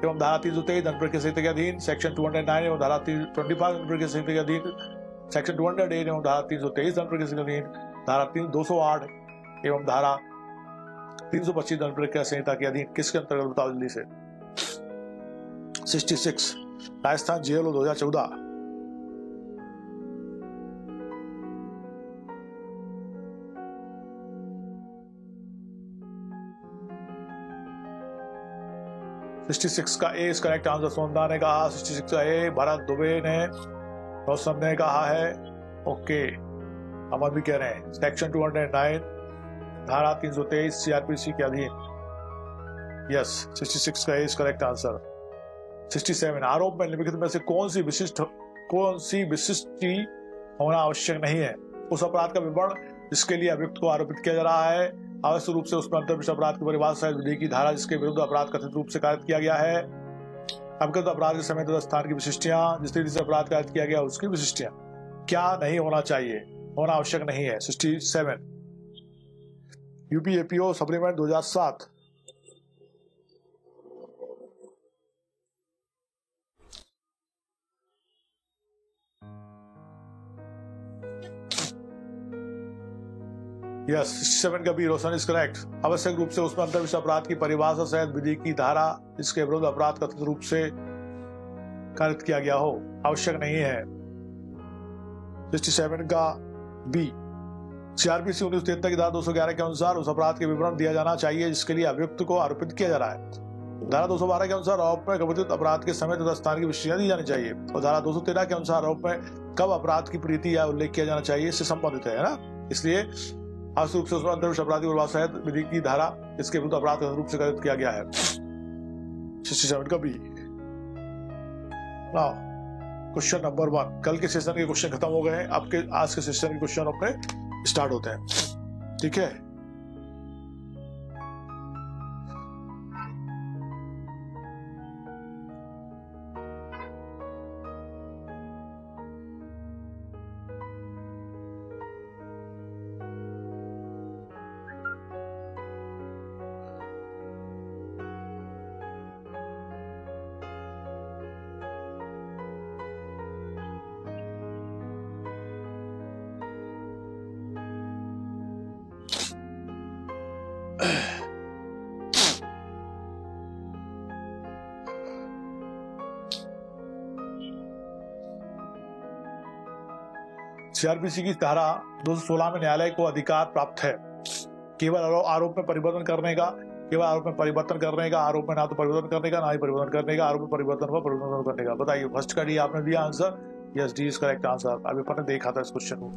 एवं धारा 323 दंड की संहिता के अधीन, सेक्शन 209 एवं धारा 325 दंड की संहिता के अधीन, सेक्शन 208 एवं धारा 323 दंड की संहिता के अधीन, धारा 208 एवं धारा 325 दंड प्रक्रिया संहिता के अधीन किसके अंतर्गत बताओ जल्दी से। 66 राजस्थान जेएलओ 2014। का ए इज करेक्ट आंसर। सोमदार ने कहा 66 का ए। भरत दुबे ने रोशन ने कहा है ओके। अमन भी कह रहे हैं सेक्शन 209 धारा 323 सीआरपीसी के अधीन। यस 66 का इज करेक्ट आंसर। 67 आरोप में निम्नलिखित में से कौन सी विशिष्टि होना आवश्यक नहीं है। उस अपराध का विवरण जिसके लिए अभियुक्त को आरोपित किया जा रहा है, आवश्यक रूप से उसमें अंतर्विष्ट अपराध की परिभाषा विधि की धारा जिसके विरुद्ध अपराध कथित रूप से कारित किया गया है, अभियुक्त अपराध के समय तथा स्थान की विशिष्टियां, जिस रीति से अपराध कारित किया गया उसकी विशिष्टियां, क्या नहीं होना चाहिए, होना आवश्यक नहीं है। 67 यूपी एपीओ सप्लीमेंट 2007। यस 67 का बी रोशन इज करेक्ट। आवश्यक रूप से उसमें अंतर्विष्ट अपराध की परिभाषा सहित विधि की धारा जिसके विरुद्ध अपराध कथित रूप से कारित किया गया हो, आवश्यक नहीं है। 67 का बी सीआरपीसी 1973 की धारा 211 के अनुसार उस अपराध के विवरण दिया जाना चाहिए जिसके लिए अभियुक्त को आरोपित किया जा रहा है। धारा 212 के अनुसार आरोप में कथित अपराध के समय तथा स्थान की विशिष्टियां दी जानी चाहिए और धारा 213 के अनुसार आरोप में कब अपराध की प्रीति या उल्लेख किया जाना चाहिए इससे संबंधित है ना। इसलिए आवश्यक रूप से उसमें अंतर्विष्ट अपराध की परिभाषा सहित विधि की धारा इसके विरुद्ध अपराध कथित रूप से कारित किया गया है। 67 का बी। Question number 1। कल के सेशन के क्वेश्चन खत्म हो गए हैं, अब के आज के सेशन के क्वेश्चन अपने स्टार्ट होते हैं। ठीक है। सीआरपीसी की धारा 216 में न्यायालय को अधिकार प्राप्त है केवल आरोप में परिवर्तन करने का, आरोप में ना तो परिवर्तन करने का ना ही परिवर्तन करने का, आरोप में परिवर्तन का परिवर्तन करने का। बताइए फर्स्ट का डी आपने दिया answer. Yes D is correct answer. अभी अपन ने देखा था इस क्वेश्चन को,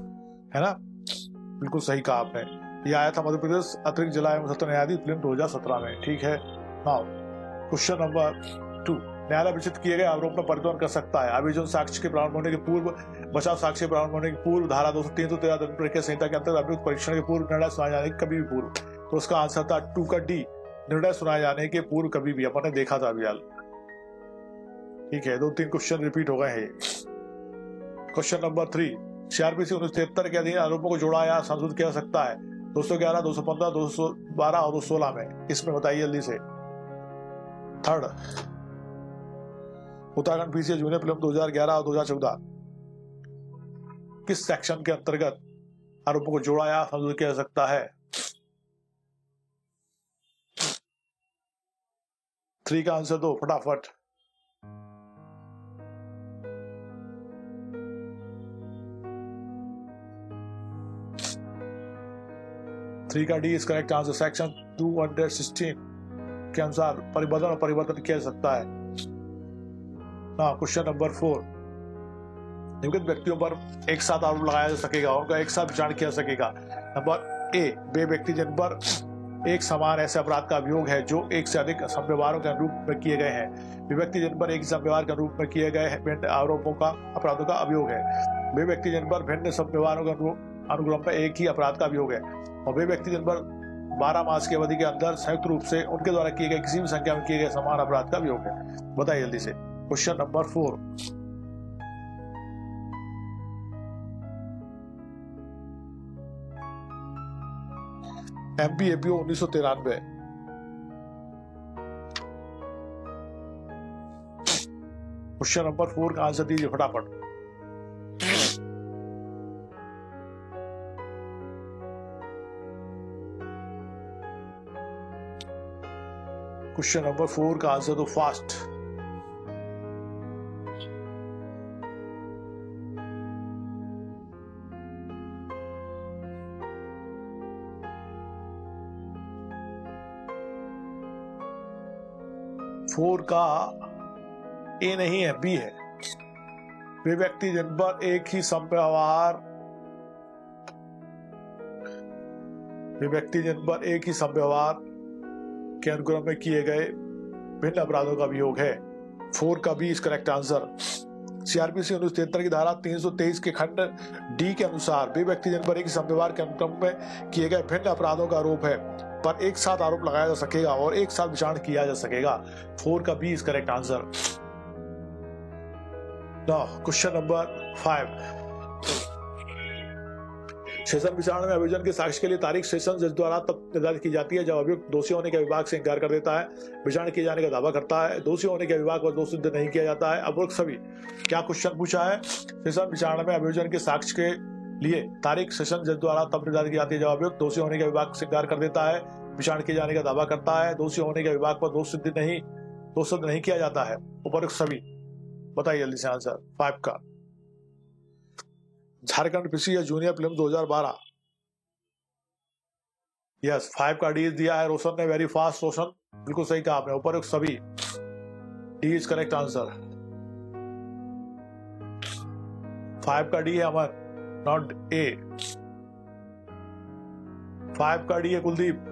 है ना, बिल्कुल सही कहा आपने। ये आया था मध्य प्रदेश अतिरिक्त जिला एवं सत्र न्यायाधीश फिल्म 2017 में। ठीक है, नाउ क्वेश्चन नंबर 2, न्यायालय विचित किए गए आरोप में परिवर्तन कर सकता है। अभियोजन साक्ष्य के प्रारंभ होने के पूर्व, बचाव साक्ष्य के प्रारंभ होने के पूर्व, धारा 203-213 दंड प्रक्रिया संहिता के अंतर्गत अभियुक्त परीक्षण के पूर्व, निर्णय सुनाए जाने के कभी भी पूर्व। तो उसका आंसर था 2 का डी, निर्णय सुनाए जाने के पूर्व कभी भी। अपन ने देखा था अभी हाल। ठीक है, 2-3 क्वेश्चन रिपीट हो गए हैं। क्वेश्चन नंबर 3, सीआरपीसी 1973 के अधीन आरोपों को जोड़ा या संशोधित किया जा सकता है 211, 215, 212 और 216 में। इसमें बताइए जल्दी से। Third, Uttarakhand PCA junior film 2011 और 2014 किस सेक्शन के अंतर्गत आरोपों को जोड़ा या संशोधित किया जा सकता है? 3 का आंसर दो फटाफट। थ्री का D is correct answer. Section 216 के अनुसार परिवर्तन और परिवर्तन किया जा सकता है। क्वेश्चन नंबर 4, निम्नलिखित व्यक्तियों पर एक साथ आरोप लगाया जा सकेगा, उनका एक साथ विचार किया जा सकेगा। नंबर ए, वे व्यक्ति जिन पर एक समान ऐसे अपराध का अभियोग है जो एक से अधिक संव्यवहारों के अनुरूप में किए गए हैं। वे व्यक्ति जिन पर एक संव्यवहार के अनुरूप में किए गए भिन्न आरोपों का अपराधों का अभियोग है। वे व्यक्ति जिन पर भिन्न संव्यवहारों के अनुक्रम पर एक ही अपराध का अभियोग है। और वे व्यक्ति जिन पर 12 मास की अवधि के अंदर संयुक्त रूप से उनके द्वारा किए गए किसी भी संख्या में किए गए समान अपराध का अभियोग है। बताइए जल्दी से। Question number 4, MPAPO 1993। Question number 4 का आंसर दीजिए फटाफट। क्वेश्चन नंबर 4 का आंसर दो फास्ट। फोर का ए नहीं है, बी है। वे व्यक्ति जिन पर एक ही संव्यवहार के अनुक्रम में किए गए भिन्न अपराधों का अभियोग है। 4 का B is correct answer. CrPC 1973 की धारा 323 के खंड डी के अनुसार वे व्यक्ति जिन पर एक ही संव्यवहार के अनुक्रम में किए गए भिन्न अपराधों का आरोप है पर एक साथ आरोप लगाया जा सकेगा और एक साथ विचार किया जा सकेगा। 4 का B is correct answer. Now question number 5, session विचारणा में अभियोजन के साक्ष्य के लिए तारीख सेशन जज द्वारा तब निर्धारित की जाती है जब अभियुक्त दोषी होने के विभाग से इंकार कर देता है, विचारणा किए जाने का दावा करता है, दोषी होने के विभाग पर दोष सिद्ध नहीं किया जाता है। अब सभी क्या क्वेश्चन पूछा है? सेशन विचारणा में अभियोजन के साक्ष्य के लिए तारीख सेशन जज द्वारा तब निर्धारित की जाती है जब अभियुक्त दोषी होने के विभाग से इंकार कर देता है, विचारणा किए जाने का दावा करता है, दोषी होने के विभाग पर दोष सिद्ध नहीं किया जाता है। उपरोक्त सभी बताइए जल्दी से आंसर 5 का। Jharkhand PCA junior film 2012। Yes, 5 का डी दिया है रोशन ने। वेरी फास्ट रोशन, बिल्कुल सही कहा आपने। उपरोक्त सभी डी इज करेक्ट आंसर। 5 का डी है अमन, नॉट ए। 5 का डी है कुलदीप।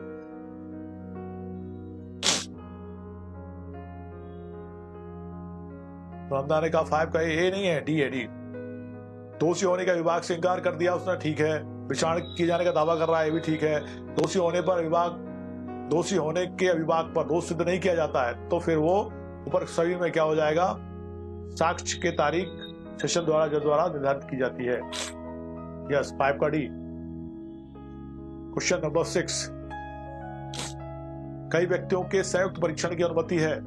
रमदा ने कहा 5 का ए नहीं है, डी है, डी। दोषी होने का विभाग से इंकार कर दिया उसने, ठीक है। विचारणा किए जाने का दावा कर रहा है, ये भी ठीक है। दोषी होने के विभाग पर दोष सिद्ध नहीं किया जाता है तो फिर वो ऊपर सभी में क्या हो जाएगा? साक्ष्य के तारीख सेशन द्वारा जज द्वारा निर्धारित की जाती है। यस, 5 का डी। क्वेश्चन नंबर 6, कई व्यक्तियों के संयुक्त परीक्षण की अनुमति है।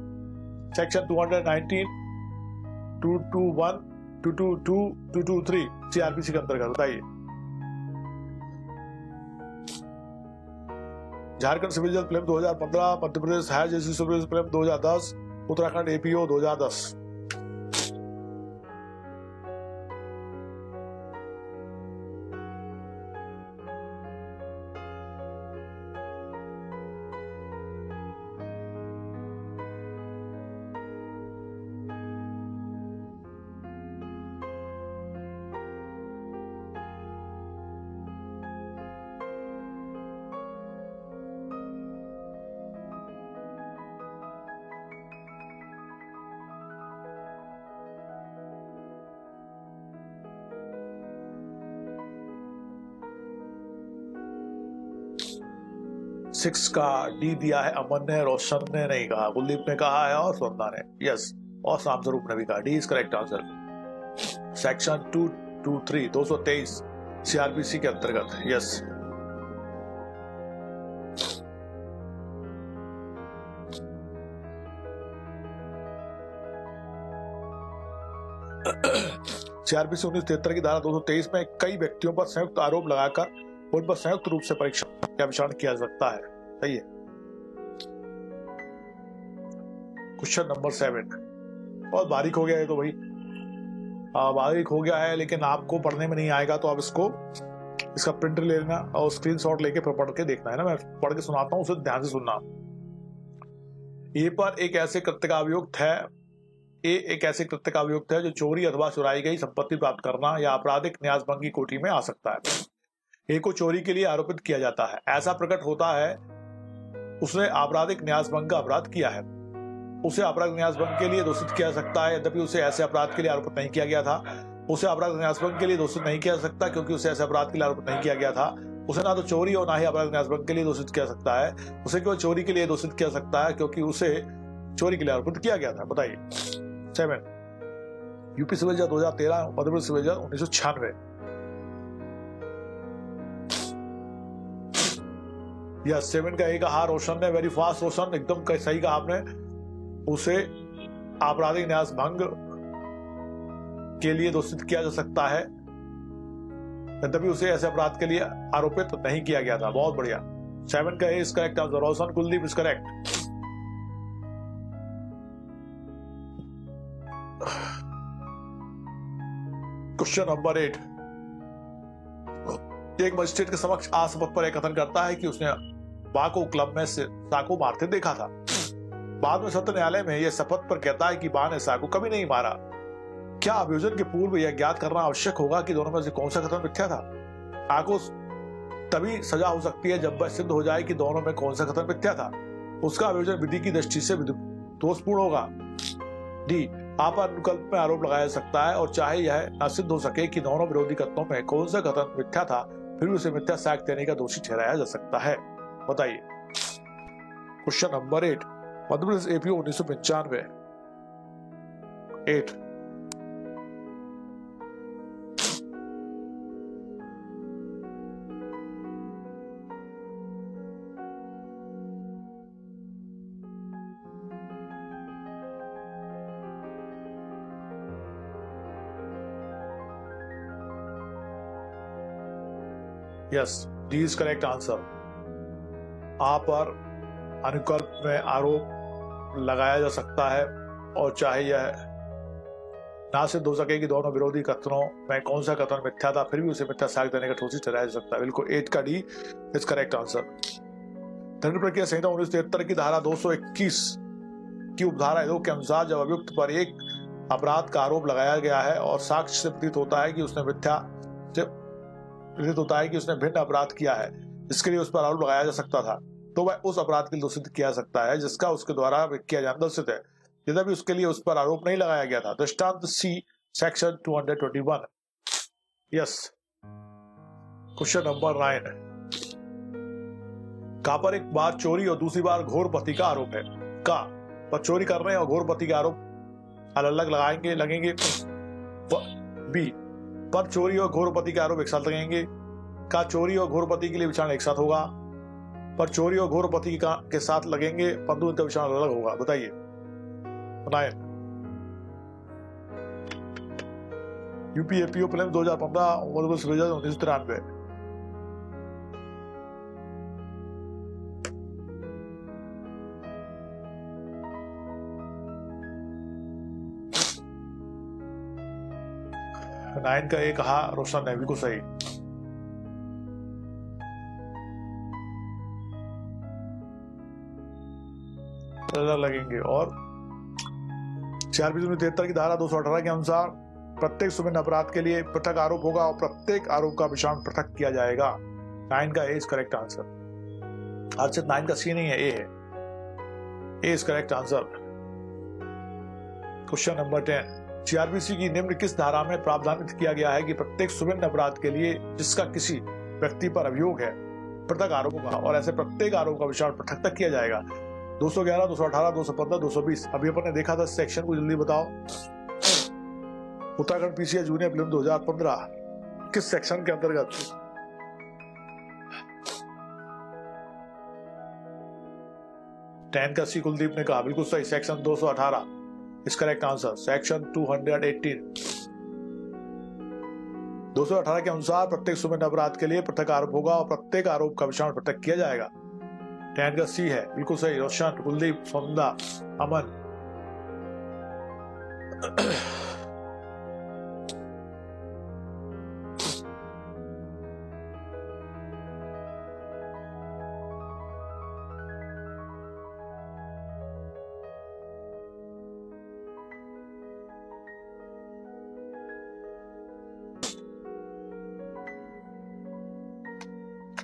सेक्शन 219, 221, 222, 223 सीआरपीसी के अंतर्गत। बताइए। झारखंड सिविल जज फिल्म 2015, मध्य प्रदेश हायर जज सिविल फिल्म 2010, उत्तराखंड एपीओ 2010। 6 का डी दिया है अमन ने, रोशन ने नहीं कहा, कुलदीप ने कहा है और स्वर्ण ने, यस, और शामस्वरूप ने भी कहा। D is correct answer. Section 223 223 CrPC के अंतर्गत, यस। सीआरपीसी 1973 की धारा 223 में कई व्यक्तियों पर संयुक्त आरोप लगाकर उन पर संयुक्त रूप से परीक्षण या विचारण किया जा सकता है। सही है। क्वेश्चन नंबर 7 बहुत बारीक हो गया है, तो भाई बारीक हो गया है, लेकिन आपको पढ़ने में नहीं आएगा तो आप इसका प्रिंट ले लेना और स्क्रीनशॉट लेके पढ़ के देखना है ना। मैं पढ़ के सुनाता हूं, उसे ध्यान से सुनना। ए पर एक ऐसे कृत्य का अभियुक्त है, एक ऐसे कृत्य का अभियुक्त है जो चोरी अथवा चुराई गई संपत्ति प्राप्त करना या आपराधिक न्यासभंग की कोटि में आ सकता है। ए को चोरी के लिए आरोपित किया जाता है। ऐसा प्रकट होता है उसने आपराधिक न्यासभंग का अपराध किया है। उसे आपराधिक न्यासभंग के लिए दोषित किया जा सकता है, यद्यपि उसे ऐसे अपराध के लिए आरोपित नहीं किया गया था। उसे आपराधिक न्यासभंग के लिए दोषित नहीं किया जा सकता क्योंकि उसे ऐसे अपराध के लिए आरोपित नहीं किया गया था। उसे ना तो चोरी और ना ही आपराधिक न्यासभंग के लिए दोषित किया सकता है। उसे केवल चोरी के लिए दोषित किया सकता है क्योंकि उसे चोरी के लिए आरोपित किया गया था। बताइए। 7 यूपी सिविल जज 2013, मध्य प्रदेश सिविल जज 1996। यस, 7 का एक कहा रोशन ने, वेरी फास्ट रोशन, एकदम सही कहा आपने। उसे आपराधिक न्यासभंग के लिए दोषित किया जा सकता है, यद्यपि उसे ऐसे अपराध के लिए आरोपित नहीं किया गया था। बहुत बढ़िया। 7 का is correct answer. Roshan Kuldeep is correct. Question number 8। एक मजिस्ट्रेट के समक्ष आशपथ पर एक कथन करता है कि उसने बा को क्लब में सा को मारते देखा था। बाद में सत्र न्यायालय में यह शपथ पर कहता है कि बा ने सा को कभी नहीं मारा। क्या अभियोजन के पूर्व यह ज्ञात करना आवश्यक होगा कि दोनों में से कौन सा कथन मिथ्या था? आ को तभी सजा हो सकती है जब वह सिद्ध हो जाए कि दोनों में कौन सा कथन मिथ्या था। उसका अभियोजन विधि की दृष्टि से दोषपूर्ण होगा। डी, आप अनुकल्प में आरोप लगाया जा सकता है और चाहे यह न सिद्ध हो सके कि दोनों विरोधी कथनों में कौन सा कथन मिथ्या था, फिर भी उसे मिथ्या साक्ष्य देने का दोषी ठहराया जा सकता है। बताइए। Question number 8। Madhya Pradesh APO 1995। 8 yes, D is correct answer. आ पर अनुकल्प में आरोप लगाया जा सकता है और चाहे यह ना सिद्ध हो सके कि दोनों विरोधी कथनों में कौन सा कथन मिथ्या था, फिर भी उसे मिथ्या साक्ष्य देने का दोषी ठहराया जा सकता है। बिल्कुल 8 का डी इज करेक्ट आंसर। दंड प्रक्रिया संहिता 1973 की धारा 221 की उपधारा 2 के अनुसार जब अभियुक्त पर एक अपराध का आरोप लगाया गया है और साक्ष्य से प्रतीत होता है कि उसने भिन्न अपराध किया है जिसके लिए उस पर आरोप लगाया जा सकता था, तो वह उस अपराध के लिए दोषित किया जा सकता है जिसका उसके द्वारा किया जाना दर्शित है, यद्यपि उसके लिए उस पर आरोप नहीं लगाया गया था। दृष्टांत C section 221। Yes. Question number 9। का पर एक बार चोरी और दूसरी बार घोरपति का आरोप है। का पर चोरी करने और घोरपति का आरोप अलग अलग लगेंगे। बी पर चोरी और घोरपति के आरोप एक साथ लगेंगे। का चोरी और घोरपति के लिए विचारण एक साथ होगा। पर चोरी और घोरपति के साथ लगेंगे परंतु इनका विचारण अलग होगा। बताइए। 9 यूपी एपीओ प्रीलिम 2015, मध्य प्रदेश सिविल जज 1993। नाइन का एक कहा रोशन ने, बिल्कुल सही। लगेंगे। और 473 की धारा 218 के अनुसार प्रत्येक सुविन अपराध के लिए पृथक आरोप होगा और प्रत्येक आरोप का विचारण पृथक किया जाएगा। 9 का A is correct answer. Archit 9 का सी नहीं है, ए है। A is correct answer. Question number 10। CrPC की निम्न किस धारा में प्रावधानित किया गया है कि प्रत्येक सुविन अपराध के लिए जिसका किसी व्यक्ति पर अभियोग है पृथक आरोप होगा और ऐसे प्रत्येक आरोप का विचार पृथक तक किया जाएगा। 211, 218, 215, 220 अभी अपन ने देखा था। सेक्शन को जल्दी बताओ। उत्तराखंड पीसीएस जूनियर प्रीलिम 2015 किस सेक्शन के अंतर्गत? टेन का सी कुलदीप ने कहा, बिल्कुल सही, सेक्शन 218 इस करेक्ट आंसर। सेक्शन 218 218 के अनुसार प्रत्येक सुमेध अपराध के लिए पृथक आरोप होगा और प्रत्येक आरोप का विचारण पृथक किया जाएगा। टेन का सी है, बिल्कुल सही। Roshan, Kuldeep, Saunda, Aman.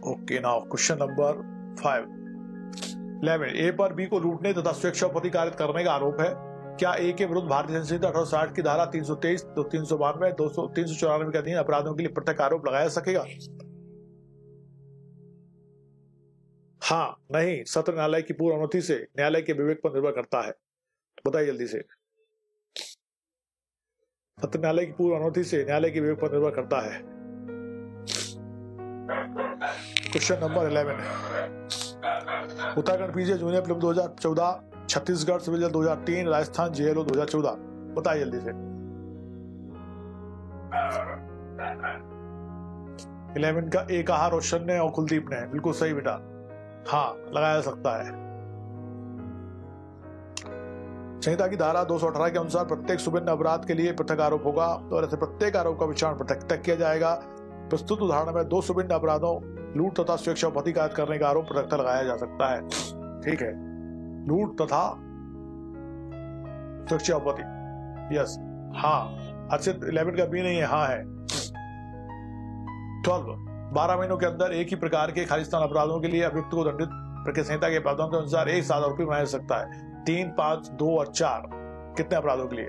Okay, now question number 5। 11 A पर बी को लूटने तथा स्वेच्छापति कार्य करने का आरोप है। क्या ए के विरुद्ध भारतीय संहिता 1860 की धारा 323, 392, 394 के अधीन अपराधों के लिए पृथक आरोप लगाया सकेगा? हाँ, नहीं, सत्र न्यायालय की पूर्व अनुमति से न्यायालय के विवेक पर निर्भर करता है। बताइए जल्दी से। सत्र न्यायालय की पूर्व अनुमति से न्यायालय के विवेक पर निर्भर करता है। Question number 11 Uttarakhand PCS junior prelim 2014, Chhattisgarh civil जज 2003, राजस्थान जेएलओ 2014। बताइए जल्दी से। 11 का ए कहा रोशन ने और कुलदीप ने, बिल्कुल सही बेटा। हाँ, लगाया जा सकता है। संहिता की धारा 218 के अनुसार प्रत्येक सुभिन्न अपराध के लिए पृथक आरोप होगा और ऐसे प्रत्येक आरोप का विचारण पृथक किया जाएगा। प्रस्तुत उदाहरण में 2 सुभिन्न अपराधों लूट तथा स्वेच्छापति कार्य करने का आरोप पृथक लगाया जा सकता है। ठीक है, लूट तथा स्वेच्छापति। यस, हाँ। अच्छा, 11 का बी नहीं है, हाँ है। 12 12 महीनों के अंदर एक ही प्रकार के खालिस्तान अपराधों के लिए अभियुक्त को दंडित प्रक्रिया संहिता के प्रावधानों के अनुसार 1 साल आरोपी बनाया जा सकता है। 3, 5, 2 और 4 कितने अपराधों के लिए?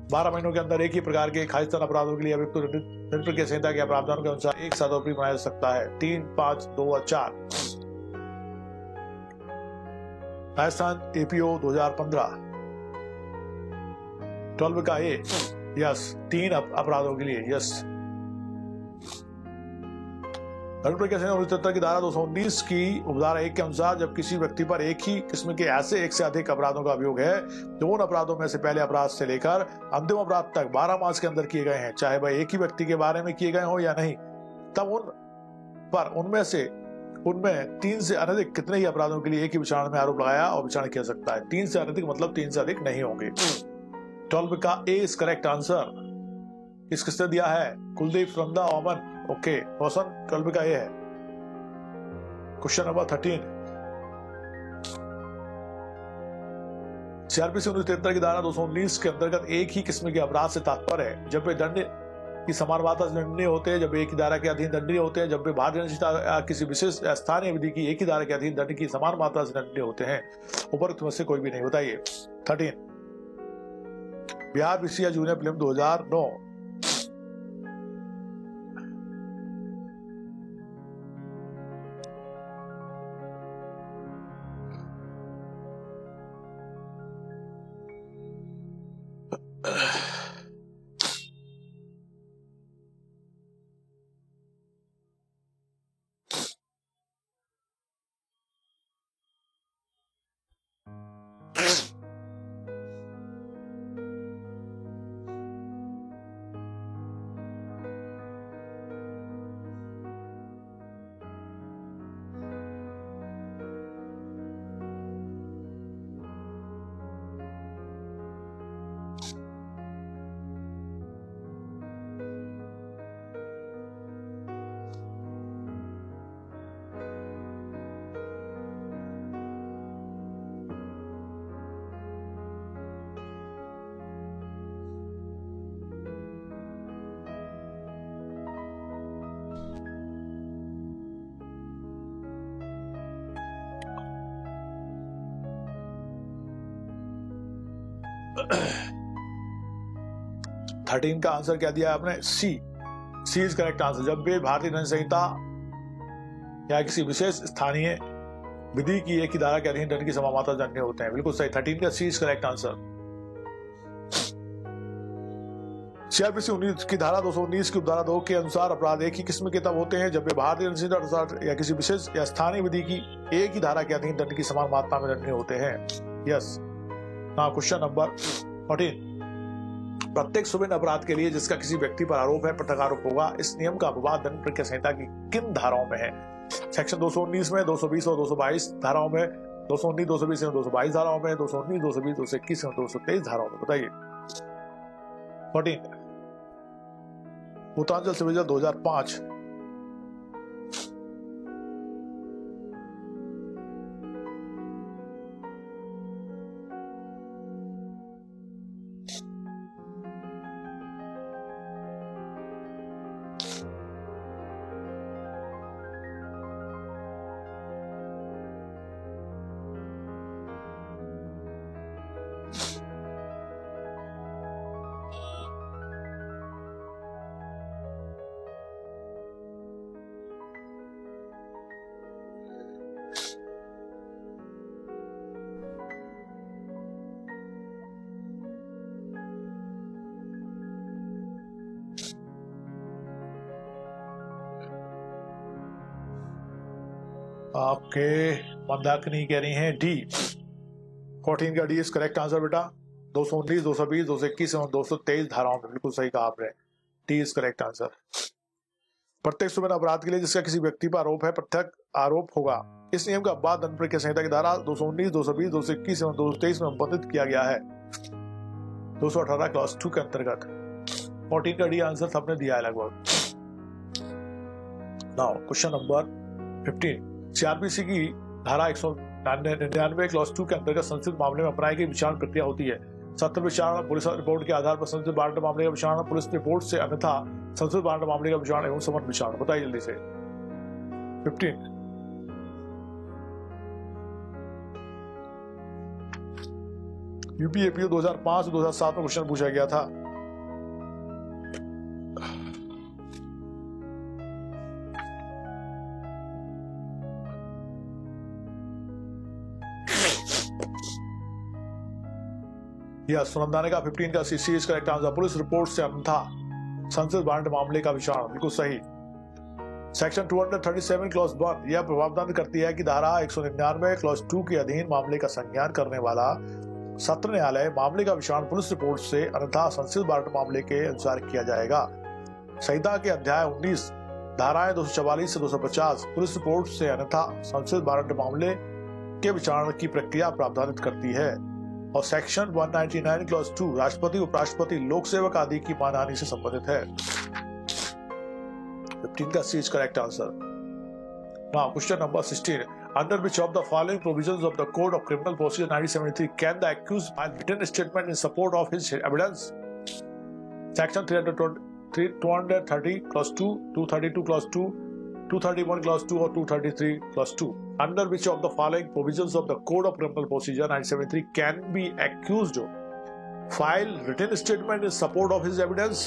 12 महीनों के अंदर एक ही प्रकार के खालिस्तान अपराधों के लिए अभियुक्त को दंडित प्रक्रिया संहिता के प्रावधानों के अनुसार 1 साल आरोपी बनाया जा सकता है। 3, 5, 2 और 4। राजस्थान एपीओ 2015। 12 का ए, यस, 3 अपराधों के लिए, यस। की धारा 219 की उपधारा 1 के अनुसार जब किसी व्यक्ति पर एक ही किस्म के ऐसे एक से अधिक अपराधों का अभियोग है जो उन अपराधों में से पहले अपराध से लेकर अंतिम अपराध तक 12 मास के अंदर किए गए हैं, चाहे वह एक ही व्यक्ति के बारे में किए गए हो या नहीं, तब उनमें 3 से अधिक कितने ही अपराधों के लिए एक ही विचारण में आरोप लगाया और विचारण किया सकता है। 3 से अधिक मतलब 3 से अधिक नहीं होंगे। 12 का ए इज करेक्ट आंसर। इस किसने दिया है? कुलदीप, वृंदा, अमन। ओके, रोशन, 12 का ए है। क्वेश्चन नंबर 13 सीआरपीसी 1973 की धारा 219 के अंतर्गत एक ही किस्म के अपराध से तात्पर्य है जब वे दंड की समान मात्रा से दंडनीय होते हैं, जब वे एक ही धारा के अधीन दंडनीय होते हैं, जब वे भारतीय संहिता किसी विशेष स्थानीय विधि की एक ही धारा के अधीन दंड की समान मात्रा से दंडनीय होते हैं। उपरोक्त में से कोई भी नहीं। बताइए। 13 Bihar PCS junior prelim 2009। Thirteen का आंसर क्या दिया आपने? सी। सी इज करेक्ट आंसर। जब वे भारतीय दंड संहिता या किसी विशेष स्थानीय विधि की एक ही धारा के अधीन दंड की समान मात्रा दंडनीय होते हैं। बिल्कुल सही, 13 का C is correct answer. CrPC 19 की धारा 219 की उपधारा 2 के अनुसार अपराध एक ही किस्म के तब होते हैं जब वे भारतीय दंड संहिता या किसी विशेष या स्थानीय विधि की एक ही धारा के अधीन दंड की समान मात्रा में दंडनीय होते हैं। यस। Now question number 14। प्रत्येक सुविन अपराध के लिए जिसका किसी व्यक्ति पर आरोप है पृथक आरोप होगा। इस नियम का अपवाद दंड प्रक्रिया संहिता की किन धाराओं में है? सेक्शन 219 में, 220 और 222 धाराओं में, 219, 220 और 222 धाराओं में, 219, 220, 221 और 223 धाराओं में। बताइए। 14 उत्तरांचल सिविल 2005। आपके मंदाकिनी कह रही हैं डी। 14 का डी इज करेक्ट आंसर बेटा। 219, 220, 221 और 223 धाराओं में। बिल्कुल सही कहा आपने, डी इज करेक्ट आंसर। प्रत्येक सुविन अपराध के लिए जिसका किसी व्यक्ति पर आरोप है पृथक आरोप होगा। इस नियम का अपवाद दंड प्रक्रिया संहिता की धारा 219, 220, 221 और 223 में संबंधित किया गया है 218 क्लास 2 के अंतर्गत। 14 का डी आंसर सबने दिया है लगभग। Now question number 15। सीआरपीसी की धारा 199 क्लॉज 2 के अंतर्गत संबंधित मामले में अपराध की विचारण प्रक्रिया होती है। सत्र विचारणा पुलिस रिपोर्ट के आधार पर संबंधित वारंट मामले का विचारण, पुलिस रिपोर्ट से अन्यथा संबंधित वारंट मामले का विचारण एवं समन विचारण। बताइए जल्दी से। 15 यूपीएपीओ 2005 2007 में क्वेश्चन पूछा गया था। या सुनंदाने का 15 का C is correct answer. Police report से अन्यथा संसद वारंट मामले का विचारण। बिल्कुल सही। सेक्शन 237 क्लॉज 1 यह प्रावधान करती है कि धारा 199 क्लॉज 2 के अधीन मामले का संज्ञान करने वाला सत्र न्यायालय मामले का विचारण पुलिस रिपोर्ट से अन्यथा संसद वारंट मामले के अनुसार किया जाएगा। संहिता के अध्याय 19 धाराएं 244 से 250 पुलिस रिपोर्ट से अन्यथा संसद वारंट मामले के विचारण की प्रक्रिया प्रावधानित करती है। और सेक्शन 199 क्लॉज 2 राष्ट्रपति, उपराष्ट्रपति, लोक सेवक आदि की मानहानि से संबंधित है। 15 का C is correct answer. Now question number 16। Under which of the following provisions of the Code of Criminal Procedure 1973 can the accused file written statement in support of his evidence? Section 230 clause 2, 232 clause 2, 231 clause 2 और 233 clause 2. Under which of the following provisions of the Code of Criminal Procedure 1973 can be accused file written statement in support of his evidence,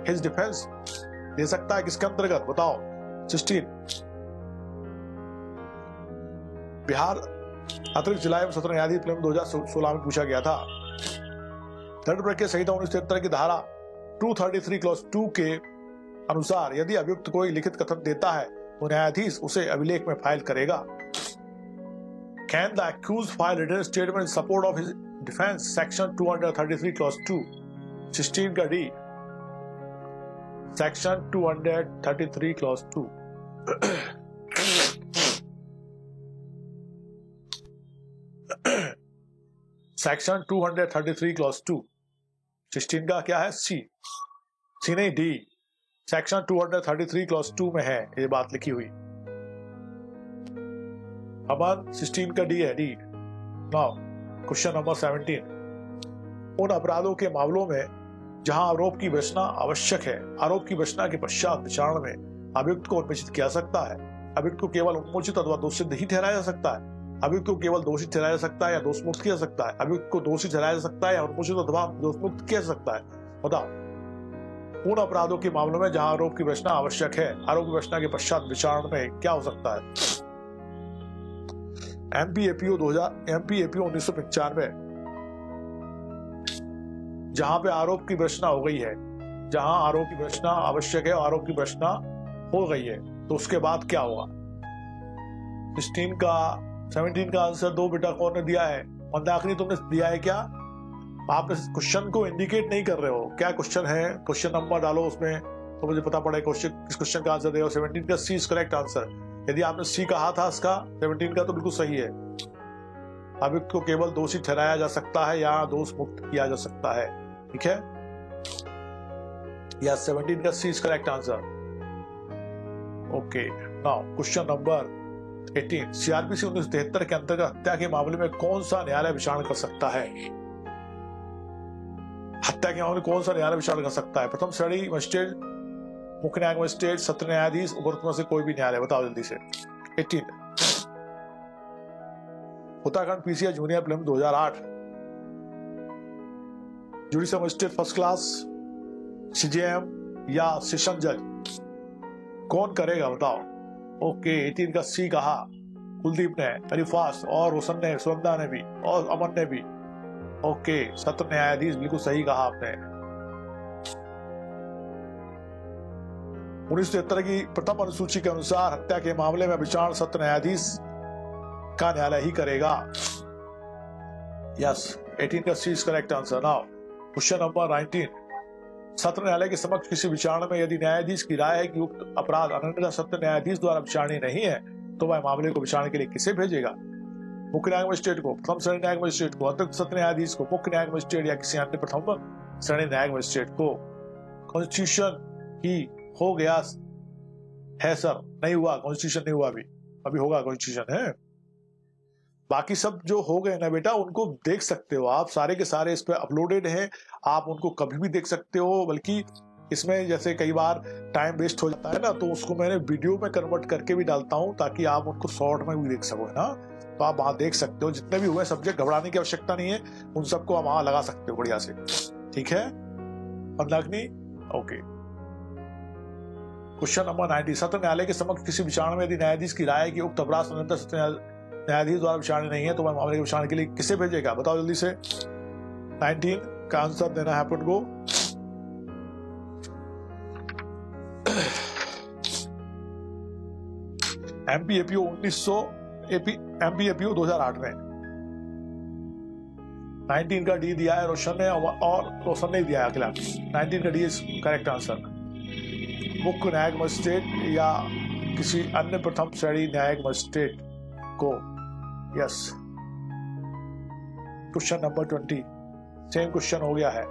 his defense? दे सकता है किसके अंतर्गत? बताओ। 16 बिहार अतिरिक्त जिला एवं सत्र न्यायाधीश 2016 में पूछा गया था। दंड प्रक्रिया संहिता 1973 की धारा 233 क्लॉज 2 के अनुसार यदि अभियुक्त कोई लिखित कथन देता है तो न्यायाधीश उसे अभिलेख में फाइल करेगा। Can the accused file written statement in support of his defence? Section 233 clause 2। 16 का D. Section 233 clause 2। Section 233 clause 2। 16 का क्या है? सी नहीं डी। सेक्शन 233 क्लॉज 2 में है ये बात लिखी हुई। अब 16 का डी है, डी। Now question number 17। उन अपराधों के मामलों में जहां आरोप की रचना आवश्यक है, आरोप की रचना के पश्चात विचारण में अभियुक्त को उन्मोचित किया सकता है। अभियुक्त को केवल उन्मोचित अथवा दोषी नहीं ठहराया जा सकता है। अभियुक्त को केवल दोषी ठहराया जा सकता है या दोष मुक्त किया जा सकता है। अभियुक्त को दोषी ठहराया जा सकता है या उन्मोचित अथवा दोष मुक्त किया जा सकता है। बताओ। उन अपराधों के मामलों में जहां आरोप की रचना आवश्यक है, आरोप की रचना के पश्चात विचारण में क्या हो सकता है? एमपीएपीओ 1995, जहां पे आरोप की भर्त्सना हो गई है, जहां आरोप की भर्त्सना आवश्यक है, आरोप की भर्त्सना हो गई है, तो उसके बाद क्या होगा? 17 का आंसर दो बेटा। कौन ने दिया है? मंदाकिनी तुमने दिया है क्या? आप इस क्वेश्चन को इंडिकेट नहीं कर रहे हो। क्या क्वेश्चन है? क्वेश्चन नंबर डालो उसमें तो मुझे पता पड़े क्वेश्चन किस क्वेश्चन का आंसर देगा। 17 का सी इज करेक्ट आंसर। यदि आपने सी कहा था इसका 17 का तो बिल्कुल सही है। अभियुक्त को केवल दोषी ठहराया जा सकता है या दोष मुक्त किया जा सकता है। ठीक है, या 17 का C is correct answer. Okay, now question number 18। CrPC 1973 के अंतर्गत हत्या के मामले में कौन सा न्यायालय विचारणा कर सकता है? हत्या के मामले में कौन सा न्यायालय विचारणा कर सकता है? प्रथम श्रेणी मजिस्ट्रेट, मुख्य न्यायिक मजिस्ट्रेट, सत्र न्यायाधीश, उपरोक्त में से कोई भी न्यायालय? बताओ जल्दी से। 18 Uttarakhand PCI junior prelim 2008, judicial magistrate first class, CJM या सेशन जज, कौन करेगा? बताओ। ओके, 18 का सी कहा कुलदीप ने, वेरी फास्ट, और रोशन ने, सुनंदा ने भी, और अमन ने भी। ओके, सत्र न्यायाधीश बिल्कुल सही कहा आपने। 1973 की प्रथम अनुसूची के अनुसार हत्या के मामले में विचारण सत्र न्यायाधीश का न्यायालय ही करेगा। यस, 18 का C is correct answer. Now question number 19। सत्र न्यायालय के समक्ष किसी विचारणा में यदि न्यायाधीश की राय है कि उक्त अपराध अन्यथा सत्र न्यायाधीश द्वारा विचारणीय नहीं है, तो वह मामले को विचारणा के लिए किसे भेजेगा? मुख्य न्यायिक मजिस्ट्रेट को, प्रथम श्रेणी न्यायिक मजिस्ट्रेट को, अतिरिक्त सत्र न्यायाधीश को, मुख्य न्यायिक मजिस्ट्रेट या किसी अन्य प्रथम श्रेणी न्यायिक मजिस्ट्रेट को। कॉन्स्टिट्यूशन ही हो गया है सर? नहीं हुआ, कॉन्स्टिट्यूशन नहीं हुआ, अभी होगा कॉन्स्टिट्यूशन है। बाकी सब जो हो गए ना बेटा, उनको देख सकते हो आप, सारे के सारे इस पे अपलोडेड हैं, आप उनको कभी भी देख सकते हो। बल्कि इसमें जैसे कई बार टाइम वेस्ट हो जाता है ना, तो उसको मैंने वीडियो में कन्वर्ट करके भी डालता हूं ताकि आप उनको शॉर्ट में भी देख सको, है ना। तो आप वहां देख सकते हो, जितने भी हुए सब्जेक्ट, घबराने की आवश्यकता नहीं है, उन सबको आप वहां लगा सकते हो बढ़िया से। ठीक है मंदाकिनी? Okay, question number 90। सत्र न्यायालय के समक्ष किसी विचारणा में यदि न्यायाधीश की राय की उक्त अपराध संबंधित सत्र न्यायाधीश द्वारा विचारणा नहीं है, तो वह मामले के विचारणा के लिए किसे भेजेगा? बताओ जल्दी से। 19 का आंसर देना है अपन को। एमपीएपीओ 2008 में 19 का डी दिया है रोशन ने, और रोशन ने दिया है अगला। 19 का डी इज करेक्ट आंसर। मुख्य न्यायिक मजिस्ट्रेट या किसी अन्य प्रथम श्रेणी न्यायिक मजिस्ट्रेट को। Yes, question number 20 same question हो गया है।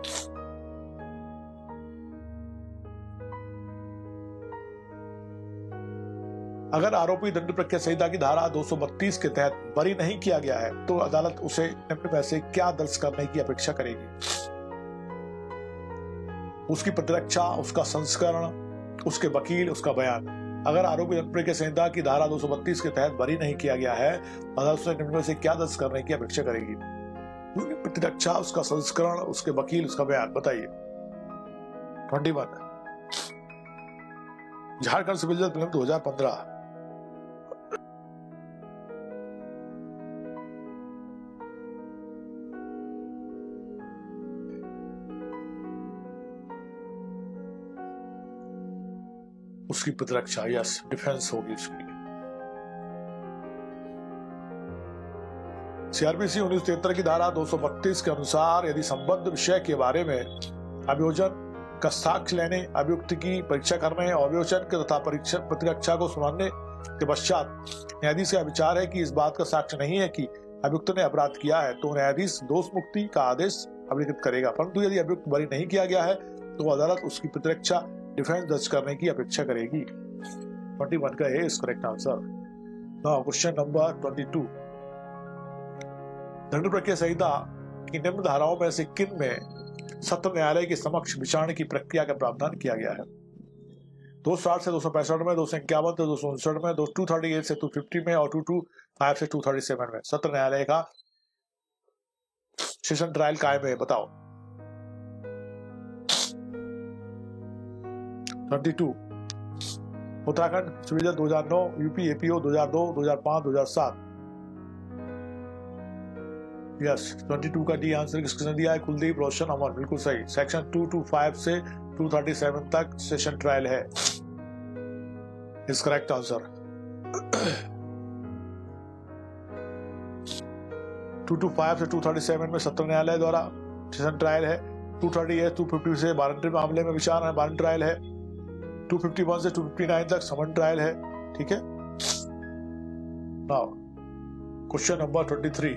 अगर आरोपी दंड प्रक्रिया संहिता की धारा 232 के तहत बरी नहीं किया गया है, तो अदालत उसे निम्न में से क्या दर्ज करने की अपेक्षा करेगी? उसकी प्रतिरक्षा, उसका संस्करण, उसके वकील, उसका बयान। अगर आरोपी दंड प्रक्रिया संहिता की धारा 232 के तहत बरी नहीं किया गया है, अदालत उसे निम्न में से क्या दर्ज करने की अपेक्षा करेगी? उसकी प्रतिरक्षा, उसका संस्करण, उसके वकील, उसका बयान। बताइए। 21 झारखंड सिविल जज प्रीलिम 2015। उसकी प्रतिरक्षा, यस, डिफेंस होगी उसकी। सीआरपीसी 1973 की धारा 232 के अनुसार यदि संबद्ध विषय के बारे में अभियोजन का साक्ष्य लेने, अभियुक्त की परीक्षा करने और अभियोजन तथा प्रतिरक्षा को सुनाने के पश्चात न्यायाधीश का विचार है कि इस बात का साक्ष्य नहीं है कि अभियुक्त ने अपराध किया है, तो न्यायाधीश दोष मुक्ति का आदेश अभिलिखित करेगा। परंतु यदि अभियुक्त बरी नहीं किया गया है, तो अदालत उसकी प्रतिरक्षा, डिफेंस दर्ज करने की अपेक्षा करेगी। 21 का है इस correct answer. Now question number 22। दंड प्रक्रिया संहिता की निम्न धाराओं में से किन में सत्र न्यायालय के समक्ष विचारणा की प्रक्रिया का प्रावधान किया गया है? 260 से 265 में, 251 से 259 में, 238 से 250 में और 225 से 237 में सत्र न्यायालय का सेशन ट्रायल कायम है। बताओ। 22 उत्तराखंड सिविल जज 2009, यूपी एपीओ 2002, 2005, 2007, यस 22 का डी आंसर किसने दिया है? कुलदीप, रोशन, अमन, बिल्कुल सही। सेक्शन 225 से 237 तक सेशन ट्रायल है, इज करेक्ट आंसर। 225 से 237 में सत्र न्यायालय द्वारा सेशन ट्रायल है। 238 250 से वारंटी मामले में विचार है, वारंट ट्रायल है। 251 से 259 तक समन ट्रायल है, ठीक है। नाउ क्वेश्चन नंबर 23,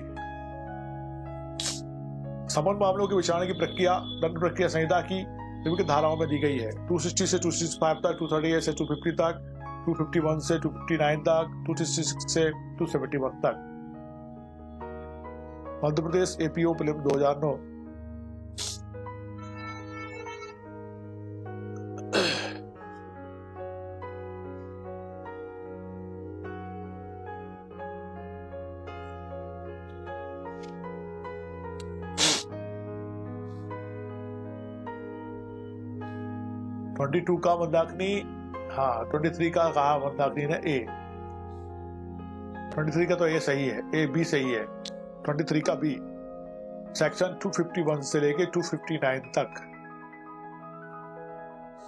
समन मामलों के विचारणा की प्रक्रिया दंड प्रक्रिया संहिता की विभिन्न धाराओं में दी गई है। 260 से 265 तक, 238 से 250 तक, 251 से 259 तक, 266 से 271 तक। मध्य Pradesh APO prelim 2009। Twenty two का मंदाकिनी, हाँ 23 का कहा मंदाकिनी ने ए। 23 का तो ए सही है, ए बी सही है। 23 का बी, सेक्शन 251 से लेके 259 तक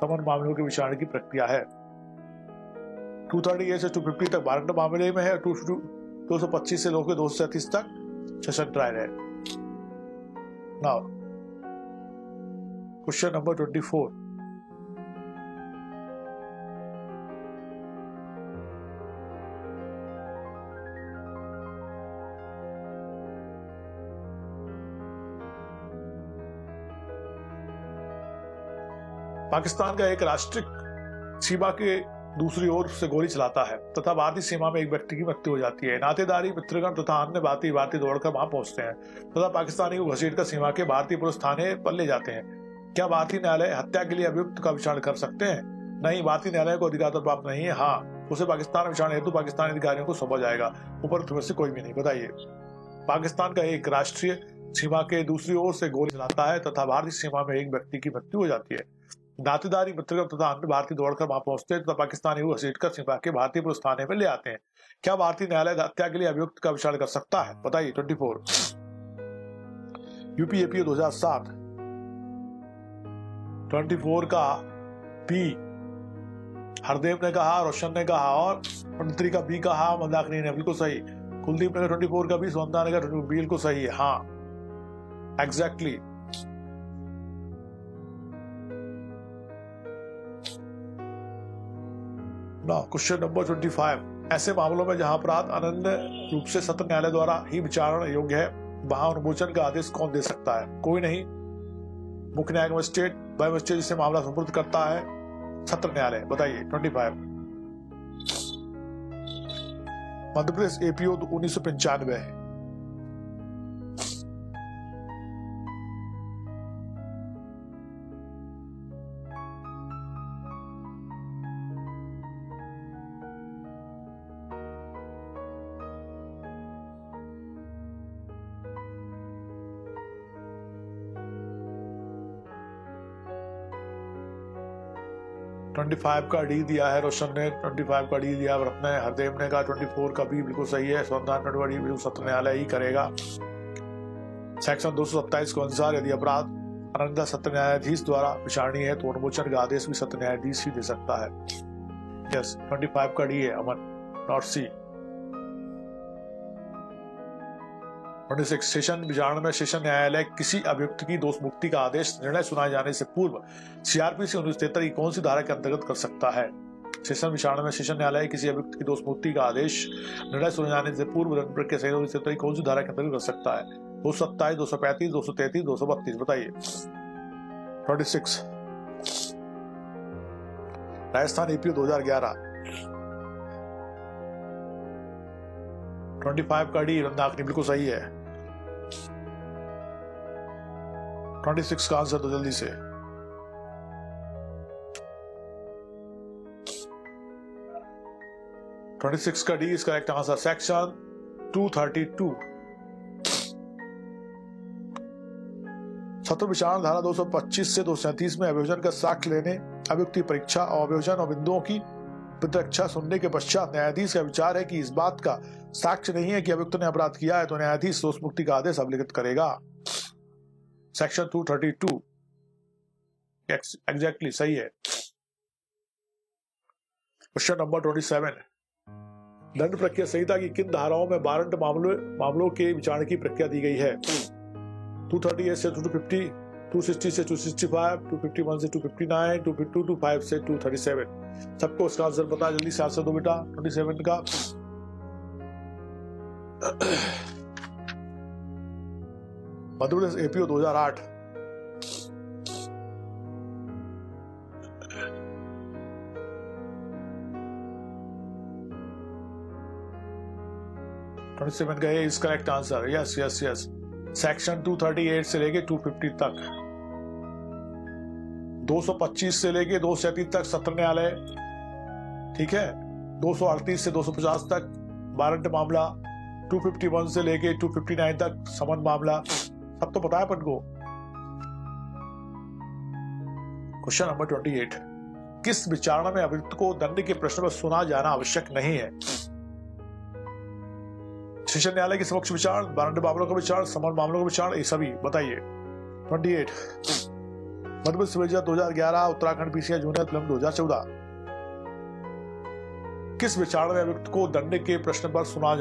समन मामलों के विचारणा की प्रक्रिया है। 238 से 250 तक वारंट मामले में है। 225 से लेकर 237 तक सेशन ट्रायल है। नाउ क्वेश्चन नंबर 24, पाकिस्तान का एक राष्ट्रिक सीमा के दूसरी ओर से गोली चलाता है तथा भारतीय सीमा में एक व्यक्ति की मृत्यु हो जाती है। नातेदारी, मित्रगण तथा अन्य भारतीय दौड़कर वहां पहुंचते हैं तथा पाकिस्तानी को घसीटकर सीमा के भारतीय पुलिस थाने पर ले जाते हैं। क्या भारतीय न्यायालय हत्या के लिए अभियुक्त का विचारण कर सकते हैं? नहीं, भारतीय न्यायालय को अधिकार तो प्राप्त नहीं है। हाँ, उसे पाकिस्तान विचारण हेतु पाकिस्तानी अधिकारियों को सौंपा जाएगा। ऊपर तुम्हें से कोई भी नहीं। बताइए, पाकिस्तान का एक राष्ट्रीय सीमा के दूसरी ओर से गोली चलाता है तथा भारतीय सीमा में एक व्यक्ति की मृत्यु हो जाती है। नातेदारी, मित्रगण तथा अन्य भारतीय दौड़कर वहां पहुंचते हैं तथा पाकिस्तानी को घसीटकर सीमा के भारतीय पुलिस थाने में ले आते हैं। क्या भारतीय न्यायालय हत्या के लिए अभियुक्त का विचारण कर सकता है? बताइए। 24 यूपी एपीओ 2007। 24 का बी हरदेव ने कहा, रोशन ने कहा और 23 का बी कहा मंदाकिनी ने, बिल्कुल सही। कुलदीप ने 24 का बी, सोनदा ने कहा बिल्कुल सही है। हाँ, एग्जैक्टली। क्वेश्चन नंबर 25, ऐसे मामलों में जहां अपराध अनन्य रूप से सत्र न्यायालय द्वारा ही विचारण योग्य है वहां अनुमोचन का आदेश कौन दे सकता है? कोई नहीं। मुख्य न्यायिक मजिस्ट्रेट, वह मजिस्ट्रेट जिसे मामला सुपुर्द करता है सत्र न्यायालय। बताइए। 25 मध्य प्रदेश एपीओ 1995। ट्वेंटी 25 का डी दिया है रोशन ने, 25 का डी दिया व्रत ने, हरदेव ने कहा 24 का बी बिल्कुल सही है। सोनदान बिल्कुल सत्र न्यायालय ही करेगा। सेक्शन 227 के अनुसार यदि अपराध अनन्य सत्र न्यायाधीश द्वारा विचारणीय है तो अनुमोचन का आदेश भी सत्र न्यायाधीश ही दे सकता है। यस, 25 का डी है अमन, नॉट सी। 26 सेशन विचारण में सेशन न्यायालय किसी अभियुक्त की दोष मुक्ति का आदेश निर्णय सुनाए जाने से पूर्व सीआरपीसी 1973 की कौन सी धारा के अंतर्गत कर सकता है? सेशन विचारण में सेशन न्यायालय किसी अभियुक्त की दोष मुक्ति का आदेश निर्णय सुनाए जाने से पूर्व दंड प्रक्रिया संहिता 1973 की कौन सी धारा के अंतर्गत कर सकता है? 227, 235, 233, 232। बताइए। 26 राजस्थान एपीओ 2011। 25 का डी मंदाकिनी बिल्कुल सही है। 26 का आंसर तो जल्दी से। ट्वेंटी का D is correct answer. Section 232 सत्र विचारण धारा 225 से 237 में अभियोजन का साक्ष्य लेने, अभियुक्त की परीक्षा और अभियोजन और बिंदुओं की प्रतिरक्षा सुनने के पश्चात न्यायाधीश का विचार है कि इस बात का साक्ष्य नहीं है कि अभियुक्त ने अपराध किया है तो न्यायाधीश दोष मुक्ति का आदेश अभिलिखित करेगा। सेक्शन 232 एग्जैक्टली सही है। क्वेश्चन नंबर 27, दंड प्रक्रिया संहिता की किन धाराओं में वारंट मामलों के विचारण की प्रक्रिया दी गई है? 238 से 250, 260 से 265, 251 से 259, 225 से 237। सबको इसका आंसर पता है, जल्दी से आंसर दो बेटा 27 का। मध्य प्रदेश एपीओ 2008। का is correct answer. Yes yes yes. Section 238 से लेके 250 तक, 225 से लेके 237 तक सत्र न्यायालय, ठीक है। 238 से 250 तक वारंट मामला, 251 से लेके 259 तक समन मामला, सब तो पता है अपन को। क्वेश्चन नंबर 28, किस विचारणा में अभियुक्त को दंड के प्रश्न पर सुना जाना आवश्यक नहीं है? सेशन न्यायालय के समक्ष विचार, वारंट मामलों का विचार, समन मामलों का विचार, ये सभी बताइए। 28, Madhya Pradesh 2011, Uttarakhand PCI junior film 2014। किस विचारणा में अभियुक्त को दंड के प्रश्न पर सुना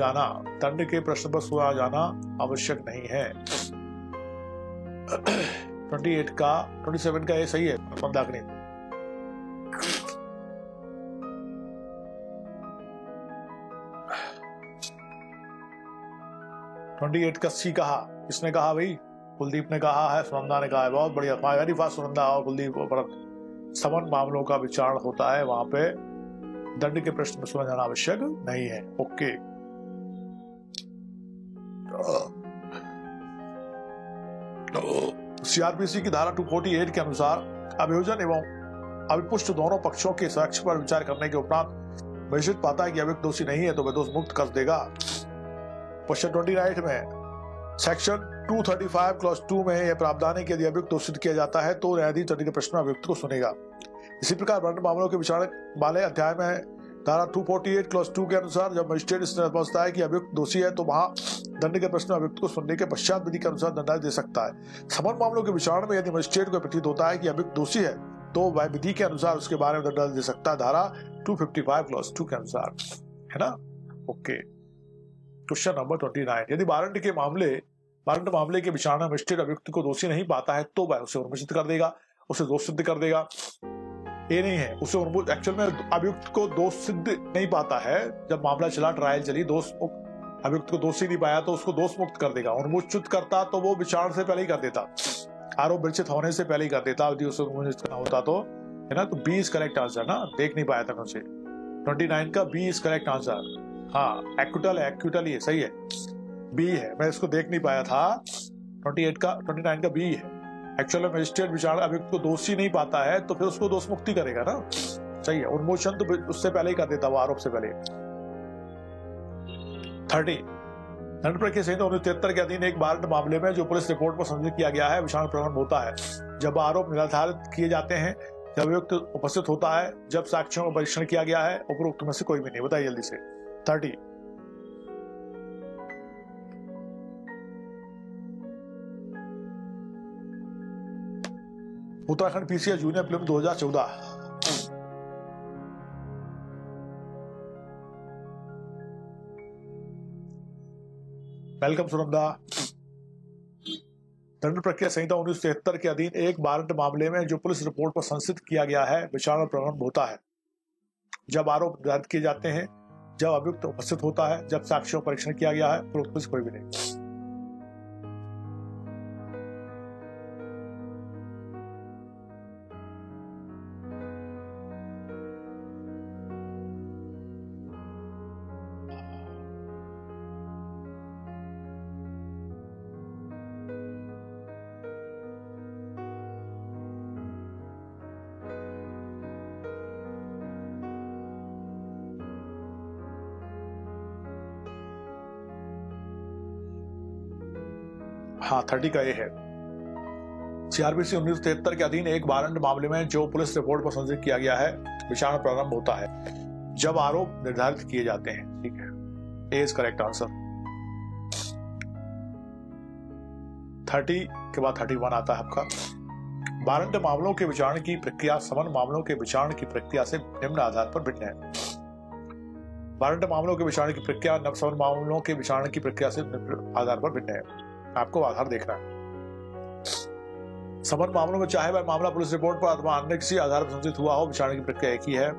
जाना आवश्यक नहीं है? 28 का 27 का ये सही है मंदाकिनी। 28 का सी कहा, किसने कहा भाई? कुलदीप ने कहा है, सुनंदा ने कहा है। बहुत बढ़िया, वेरी फास्ट सुनंदा और कुलदीप। समन मामलों का विचार होता है, वहां पे दंड के प्रश्न में सुना जाना आवश्यक नहीं है। ओके। सीआरपीसी की धारा 248 के अनुसार अभियोजन एवं अभिपुष्ट दोनों पक्षों के साक्ष्य पर विचार करने के उपरांत मजिस्ट्रेट पाता है कि अभियुक्त दोषी नहीं है तो वह दोष मुक्त कर देगा। क्वेश्चन 29 में सेक्शन 235 क्लॉज 2 में यह प्रावधान है कि यदि अभियुक्त दोषित किया जाता है तो न्यायाधीश दंड के प्रश्न में अभियुक्त को सुनेगा। इसी प्रकार वारंट मामलों के विचार वाले अध्याय में धारा 248 क्लॉज 2 के अनुसार जब मजिस्ट्रेट इसने समझता है कि अभियुक्त दोषी है तो वहां दंड के प्रश्न में अभियुक्त को सुनने के पश्चात विधि के अनुसार दंडादेश दे सकता है। समन मामलों के विचार में यदि मजिस्ट्रेट को प्रतीत होता है कि अभियुक्त दोषी है तो वह विधि के अनुसार उसके बारे में दंडादेश दे सकता है, धारा 255 क्लॉज 2 के अनुसार, है ना। ओके। क्वेश्चन नंबर 29, यदि वारंट मामले के विचारणा में मजिस्ट्रेट अभियुक्त को दोषी नहीं पाता है तो वह उसे उन्मोचित कर देगा, उसे दोष सिद्ध कर देगा। ये नहीं है, उसे एक्चुअल में अभियुक्त को दोष सिद्ध नहीं पाता है। जब मामला चला, ट्रायल चली, अभियुक्त को दोषी नहीं पाया तो उसको दोष मुक्त कर देगा। उन्मोचित करता तो वो विचारण से पहले ही कर देता, आरोप विरचित होने से पहले ही कर देता, यदि उसे उन्मोचित करना होता तो, है ना। तो बी इज करेक्ट आंसर ना, देख नहीं पाया था मुझे। 29 का बी इज करेक्ट आंसर। हाँ, एक्विटल ये सही है, बी है, मैं इसको देख नहीं पाया था। 29 का बी है। एक्चुअल में मजिस्ट्रेट विचार अभियुक्त को दोषी नहीं पाता है तो फिर उसको दोष मुक्ति करेगा ना, सही है। उन्मोचन तो उससे पहले ही कर देता, वो आरोप से पहले। 30, दंड प्रक्रिया संहिता 1973 के अधीन एक वारंट मामले में जो पुलिस रिपोर्ट पर संशोधित किया गया है विचारण प्रारंभ होता है जब आरोप निर्धारित किए जाते हैं, जब अभियुक्त उपस्थित होता है, जब साक्ष्यों का परीक्षण किया गया है। उपरोक्त में से कोई भी नहीं, बताइए जल्दी से। 30, Uttarakhand PCI junior film 2014। Welcome Sunanda. दंड प्रक्रिया संहिता 1973 के अधीन एक वारंट मामले में जो पुलिस रिपोर्ट पर संशोधित किया गया है विचारण प्रारंभ होता है जब आरोप निर्धारित किए जाते हैं, जब अभियुक्त उपस्थित होता है, जब साक्ष्यों का परीक्षण किया गया है। उपरोक्त में से कोई भी नहीं। हाँ, 30 का ये है। सीआरपीसी 1973 के अधीन एक वारंट मामले में जो पुलिस रिपोर्ट पर संशोधित किया गया है विचारण प्रारंभ होता है जब आरोप निर्धारित किए जाते हैं, ठीक है। A is correct answer. 30 के बाद 31 आता है आपका। वारंट मामलों के विचारण की प्रक्रिया समन मामलों के विचारण की प्रक्रिया से निम्न आधार पर भिन्न है। वारंट मामलों के विचारण की प्रक्रिया समन मामलों के विचारण की प्रक्रिया से निम्न आधार पर भिन्न है। आपको आधार देखना है। समन मामलों में चाहे वह मामला पुलिस रिपोर्ट पर अथवा अन्य किसी आधार पर संचित हुआ हो, विचारण की प्रक्रिया एक ही है।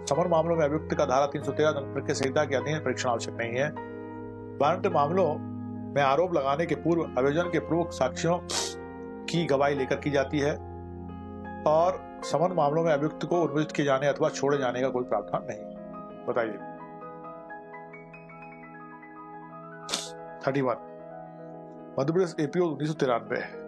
समन मामलों में अभियुक्त का धारा 313 दंड प्रक्रिया संहिता के अधीन परीक्षण आवश्यक नहीं है। वारंट मामलों में आरोप लगाने के पूर्व अभियोजन के प्रमुख साक्ष्यों की गवाही लेकर की जाती है और समन मामलों में अभियुक्त को उन्मोचित किए जाने अथवा छोड़े जाने का कोई प्रावधान नहीं। बताइए। 31 मध्य प्रदेश एपीओ 1993।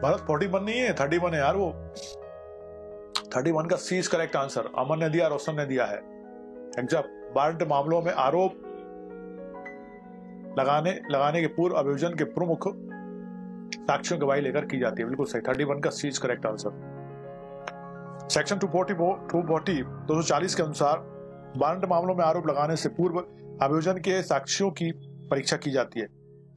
भारत 41 नहीं है, 31 है यार। वो 31 का सी इज करेक्ट आंसर। अमन ने दिया, रोशन ने दिया है। एग्जाम वारंट मामलों में आरोप लगाने के पूर्व अभियोजन के प्रमुख साक्ष्यों गवाही लेकर की जाती है। बिल्कुल सही। 31 का C is correct answer. Section 240 के अनुसार वारंट मामलों में आरोप लगाने से पूर्व अभियोजन के साक्ष्यों की परीक्षा की जाती है,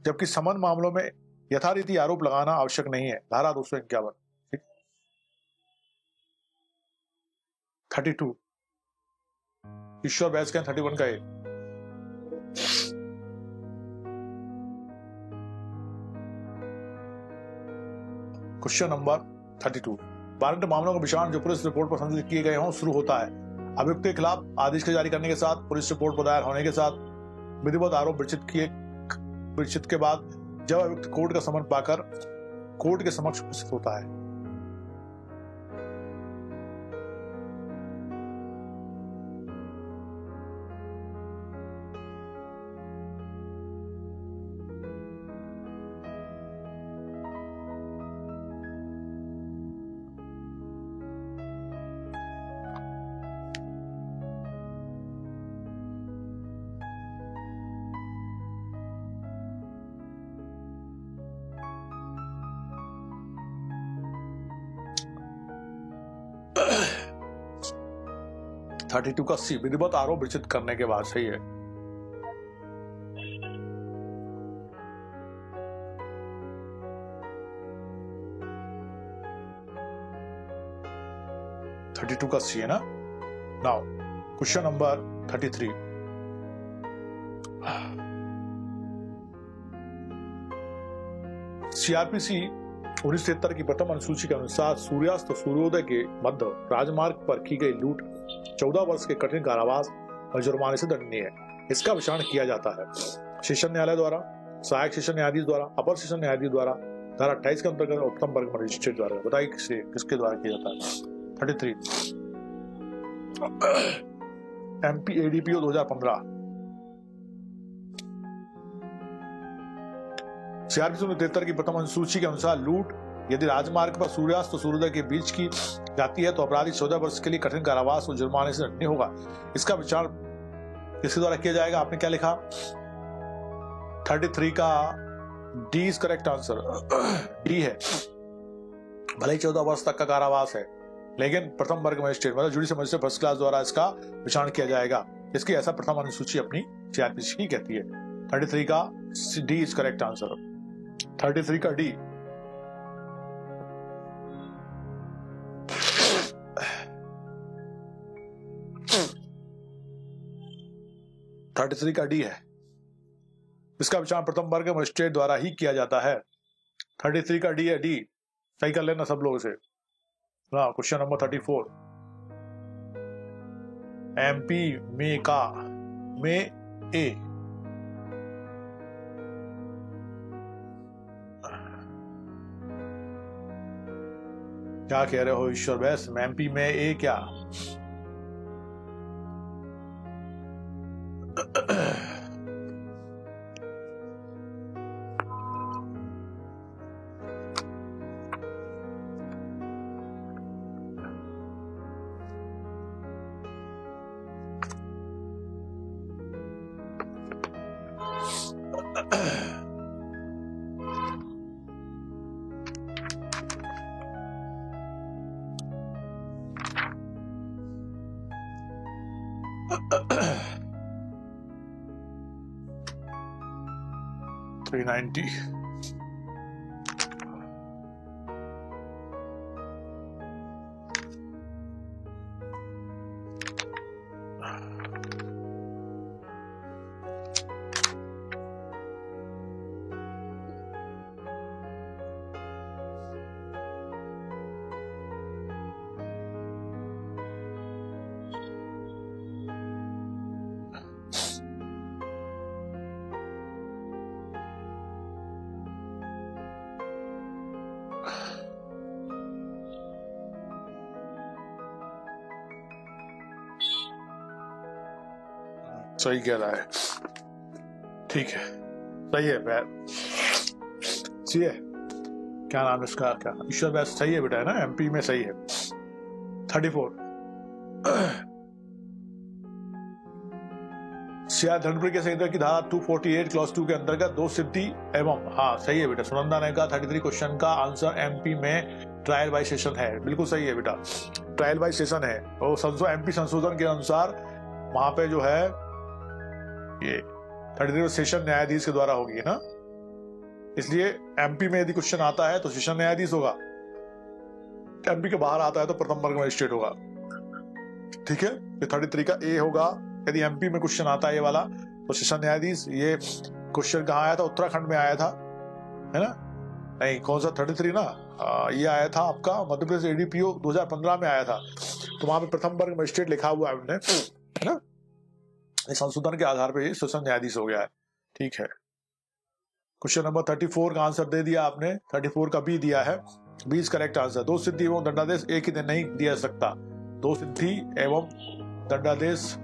जबकि समन मामलों में यथारीति आरोप लगाना आवश्यक नहीं है। धारा 251। 32 ईश्वर बैस का 31 का ए। Question number 32। वारंट मामलों का विचारण जो पुलिस रिपोर्ट पर संशोधित किए गए हों शुरू होता है अभियुक्त के खिलाफ आदेश के जारी करने के साथ, पुलिस रिपोर्ट पर दायर होने के साथ, विधिवत आरोप विरचित के बाद, जब अभियुक्त कोर्ट का समन पाकर कोर्ट के समक्ष उपस्थित होता है। थर्टी टू का सी विधिवत आरोप विरचित करने के बाद। सही है। थर्टी टू का सी है ना। Now question number 33। सीआरपीसी 1973 की प्रथम अनुसूची के अनुसार सूर्यास्त और सूर्योदय के मध्य राजमार्ग पर की गई लूट 14 वर्ष के कठिन कारावास और जुर्माने से दंडनीय है। इसका विचारण किया जाता है सेशन न्यायालय द्वारा, सहायक सेशन न्यायाधीश द्वारा, अपर सेशन न्यायाधीश द्वारा, धारा 28 के अंतर्गत और प्रथम वर्ग मजिस्ट्रेट द्वारा। बताइए किसके द्वारा किया जाता है। 33 एमपी एडीपीओ 2015। सीआरपीसी 1973 की प्रथम अनुसूची के अनुसार लूट यदि राजमार्ग पर सूर्यास्त और सूर्योदय के बीच की जाती है तो अपराधी 14 वर्ष के लिए कठिन कारावास और जुर्माने से दंडनीय होगा। इसका विचार किसके द्वारा किया जाएगा? आपने क्या लिखा? 33 का D is correct answer. D है। भले ही 14 वर्ष तक का कारावास है, लेकिन प्रथम वर्ग मजिस्ट्रेट मतलब जुडिशियल मजिस्ट्रेट फर्स्ट क्लास द्वारा इसका विचारण किया जाएगा। इसकी ऐसा प्रथम अनुसूची अपनी सीआरपीसी की कहती है। 33 का डी इज करेक्ट आंसर। 33 का डी। का डी है। इसका विचारण प्रथम वर्ग मजिस्ट्रेट द्वारा ही किया जाता है। 33 का डी है। डी सही कर लेना सब लोग से। Question number 34। एमपी में का में ए क्या कह रहे हो ईश्वर बैस? एमपी में ए क्या? 390। सही कह रहा है, ठीक है, सही है बैर। सही है, क्या नाम है इसका, क्या ईश्वर बैर सही है बेटा, है ना, एमपी में सही है। 34 सिया धनपुरी के संहिता की धारा 248 क्लॉज 2 के अंतर्गत दो सिद्धि एवं, हाँ सही है बेटा, सुनंदा ने कहा 33 क्वेश्चन का आंसर एमपी में ट्रायल बाय सेशन है, बिल्कुल सही है बेटा, ट्रायल बाय सेशन है। और एमपी संशोधन के अनुसार वहां पे जो है ये 33 सेशन न्यायाधीश के द्वारा होगी ना, इसलिए एमपी में यदि क्वेश्चन आता है तो सेशन न्यायाधीश होगा, एमपी के बाहर आता है तो प्रथम वर्ग मजिस्ट्रेट होगा, ठीक है। ये 33 का ए होगा, यदि एमपी में क्वेश्चन आता है ये वाला तो सेशन न्यायाधीश। ये क्वेश्चन कहाँ आया था, उत्तराखंड में आया था, है ना, नहीं कौन सा 33 ना, ये आया था आपका मध्य प्रदेश एडीपीओ 2015 में आया था, तो वहां पे प्रथम वर्ग मजिस्ट्रेट लिखा हुआ है हमने, है ना, इस संशोधन के आधार पर सेशन न्यायाधीश हो गया है, ठीक है। क्वेश्चन नंबर 34 का आंसर दे दिया आपने, 34 का बी दिया है, बी इज करेक्ट आंसर। दो सिद्धि एवं दंडादेश एक ही दिन नहीं दिया जा सकता, दो सिद्धि एवं दंडादेश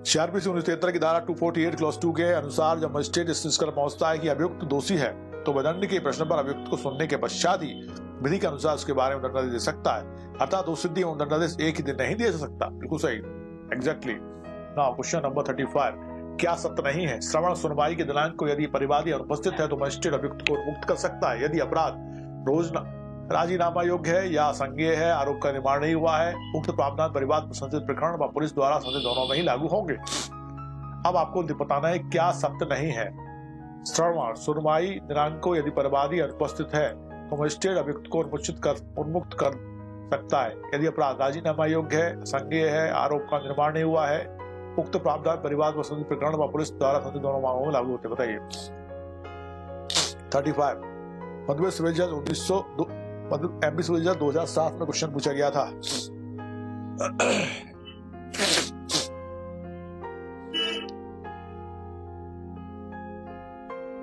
सीआरपीसी 1973 की धारा 248 क्लॉज 2 के अनुसार जब मजिस्ट्रेट इस निष्कर्ष पहुंचता है कि अभियुक्त दोषी है तो वह के प्रश्न पर अभियुक्त को सुनने के पश्चात ही विधि के अनुसार उसके बारे में दंडादेश दे सकता है, अर्थात दो सिद्धि एवं दंडादेश एक ही दिन नहीं दिया जा सकता, बिल्कुल सही, एग्जैक्टली। नाउ क्वेश्चन नंबर 35, क्या सत्य नहीं है श्रवण सुनवाई के दिनांक को यदि परिवादी अनुपस्थित है तो मजिस्ट्रेट अभियुक्त को मुक्त कर सकता है यदि अपराध रोज राजीनामा योग्य है या संज्ञेय है, आरोप का निर्माण नहीं हुआ है, उक्त प्रावधान परिवाद संचित प्रकरण व पुलिस द्वारा संचित दोनों में ही लागू होंगे। अब आपको बताना है क्या सत्य नहीं है। श्रवण सुनवाई दिनांक को यदि परिवादी अनुपस्थित है तो मजिस्ट्रेट अभियुक्त को उन्मुक्त कर सकता है यदि अपराध राजीनामा योग्य है, संज्ञेय है, आरोप का निर्माण नहीं हुआ है, उक्त प्रावधान परिवाद व संचित प्रकरण व पुलिस द्वारा संचित दोनों मामलों में लागू होते। बताइए। 35 मध्य सिविल जज 2007 में क्वेश्चन पूछा गया था।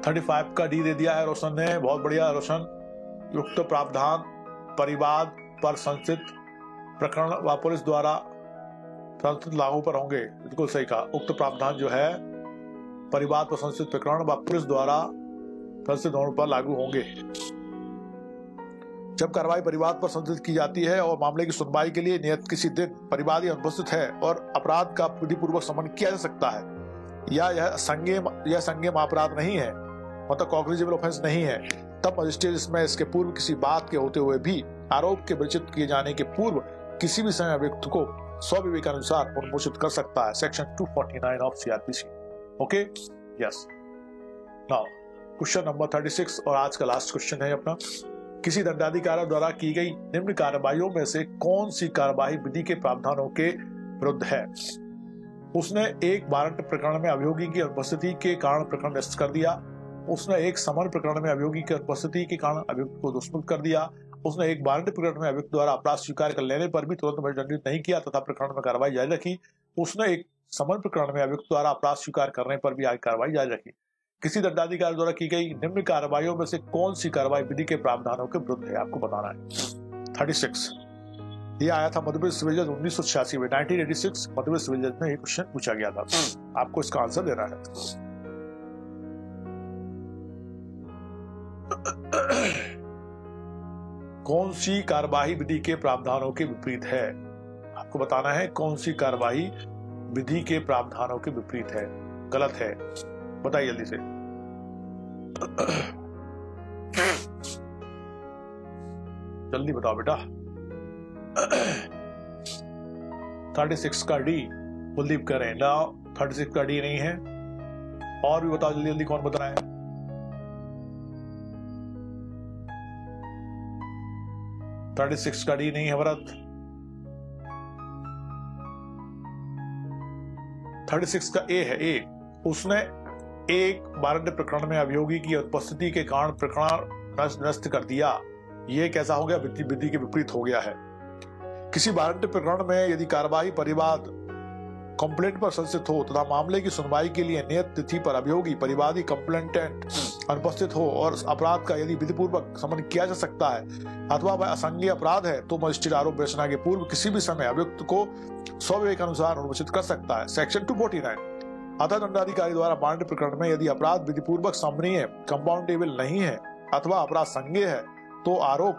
थर्टी 35 का डी दे दिया है रोशन ने, बहुत बढ़िया रोशन। युक्त प्रावधान परिवाद पर संचित प्रकरण व पुलिस द्वारा संचित लागू पर होंगे, बिल्कुल सही कहा। उक्त प्रावधान जो है परिवाद पर संचित प्रकरण व पुलिस द्वारा संचित दोनों पर लागू होंगे। जब कार्रवाई परिवाद पर संचित की जाती है और मामले की सुनवाई के लिए नियत किसी दिन परिवादी अनुपस्थित है और अपराध का विधिपूर्वक समन किया जा सकता है या यह संज्ञेय अपराध नहीं है, मतलब कॉग्निजेबल ऑफेंस नहीं है, तब मजिस्ट्रेट इसमें इसके पूर्व किसी बात के होते हुए भी आरोप के विचित किए जाने के पूर्व किसी भी समय अभियुक्त को स्वविवेकानुसार उन्मोचित कर सकता है। Section 249 of CrPC. Okay, yes. Now question number 36 और आज का लास्ट क्वेश्चन है अपना। किसी दंडाधिकारी द्वारा की गई निम्न कार्रवाइयों में से कौन सी कार्यवाही विधि के प्रावधानों के विरुद्ध है? उसने एक वारंट प्रकरण में अभियोगी की अनुपस्थिति के कारण प्रकरण निरस्त कर दिया, उसने एक समन प्रकरण में अभियोगी की अनुपस्थिति के कारण अभियुक्त को दोषमुक्त कर दिया, उसने एक वारंट प्रकरण में अभियुक्त द्वारा अपराध स्वीकार कर लेने पर भी तुरंत दंडित नहीं किया तथा प्रकरण में कार्रवाई जारी रखी, उसने एक समन प्रकरण में अभियुक्त द्वारा अपराध स्वीकार करने पर भी आगे कार्रवाई जारी रखी। किसी दंडाधिकारी द्वारा की गई निम्न कार्रवाइयों में से कौन सी कार्रवाई विधि के प्रावधानों के विरुद्ध है, आपको बताना है। 36 ये आया था मध्य प्रदेश सिविल जज 1986 में, 1986 मध्य प्रदेश सिविल जज में ये क्वेश्चन पूछा गया था। आपको इसका आंसर देना है। कौन सी कार्यवाही विधि के प्रावधानों के विपरीत है, आपको बताना है कौन सी कार्यवाही विधि के प्रावधानों के विपरीत है, गलत है, बताइए जल्दी से। जल्दी बताओ बेटा। 36 का डी कुलदीप कह रहे हैं ना, 36 का डी नहीं है। और भी बताओ जल्दी जल्दी, कौन बता रहा है? थर्टी सिक्स का डी नहीं है भरत। 36 का ए है। ए उसने एक बारण्य प्रकरण में अभियोगी की उपस्थिति के कारण प्रकरण नष्ट कर दिया। ये कैसा हो गया? विधि के विपरीत हो गया है। किसी बारण्य प्रकरण में यदि कार्यवाही परिवाद कंप्लेंट पर संस्थित हो तथा मामले की सुनवाई के लिए नियत तिथि पर अभियोगी परिवादी कंप्लेंटेंट अनुपस्थित हो और अपराध का यदि विधिपूर्वक समन किया जा सकता है अथवा वह असंज्ञेय अपराध है तो मजिस्ट्रेट आरोप रचना के पूर्व किसी भी समय अभियुक्त को स्वविवेक अनुसार अनुसूचित कर सकता है। सेक्शन 249 अतः दंडाधिकारी द्वारा बारण्य प्रकरण में यदि अपराध विधिपूर्वक समनीय कंपाउंडेबल नहीं है अथवा अपराध संज्ञेय है तो आरोप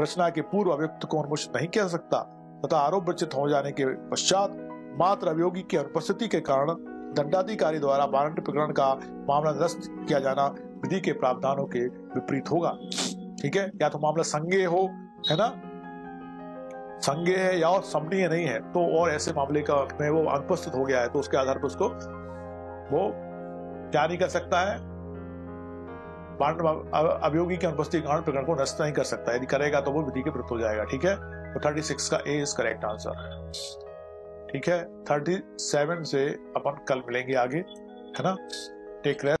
रचना के पूर्व अभियुक्त को अनुसूचित नहीं किया जा सकता तथा आरोप रचित हो जाने के पश्चात मात्र अभियोगी की अनुपस्थिति के कारण दंडाधिकारी द्वारा बारण्य प्रकरण का मामला निरस्त किया जाना विधि के प्रावधानों के विपरीत होगा। ठीक है, या तो मामला संज्ञेय हो, है ना, संज्ञेय है या समनीय नहीं है तो, और ऐसे मामले का में वो अनुपस्थित हो गया है तो उसके आधार पर उसको वो क्या नहीं कर सकता है, अभियोगी की अनुपस्थिति के कारण प्रकरण को नष्ट नहीं कर सकता। यदि करेगा तो वो विधि के विरुद्ध हो जाएगा। ठीक है, तो 36 का ए इज करेक्ट आंसर। ठीक है, 37 से अपन कल मिलेंगे आगे, है ना। Take care.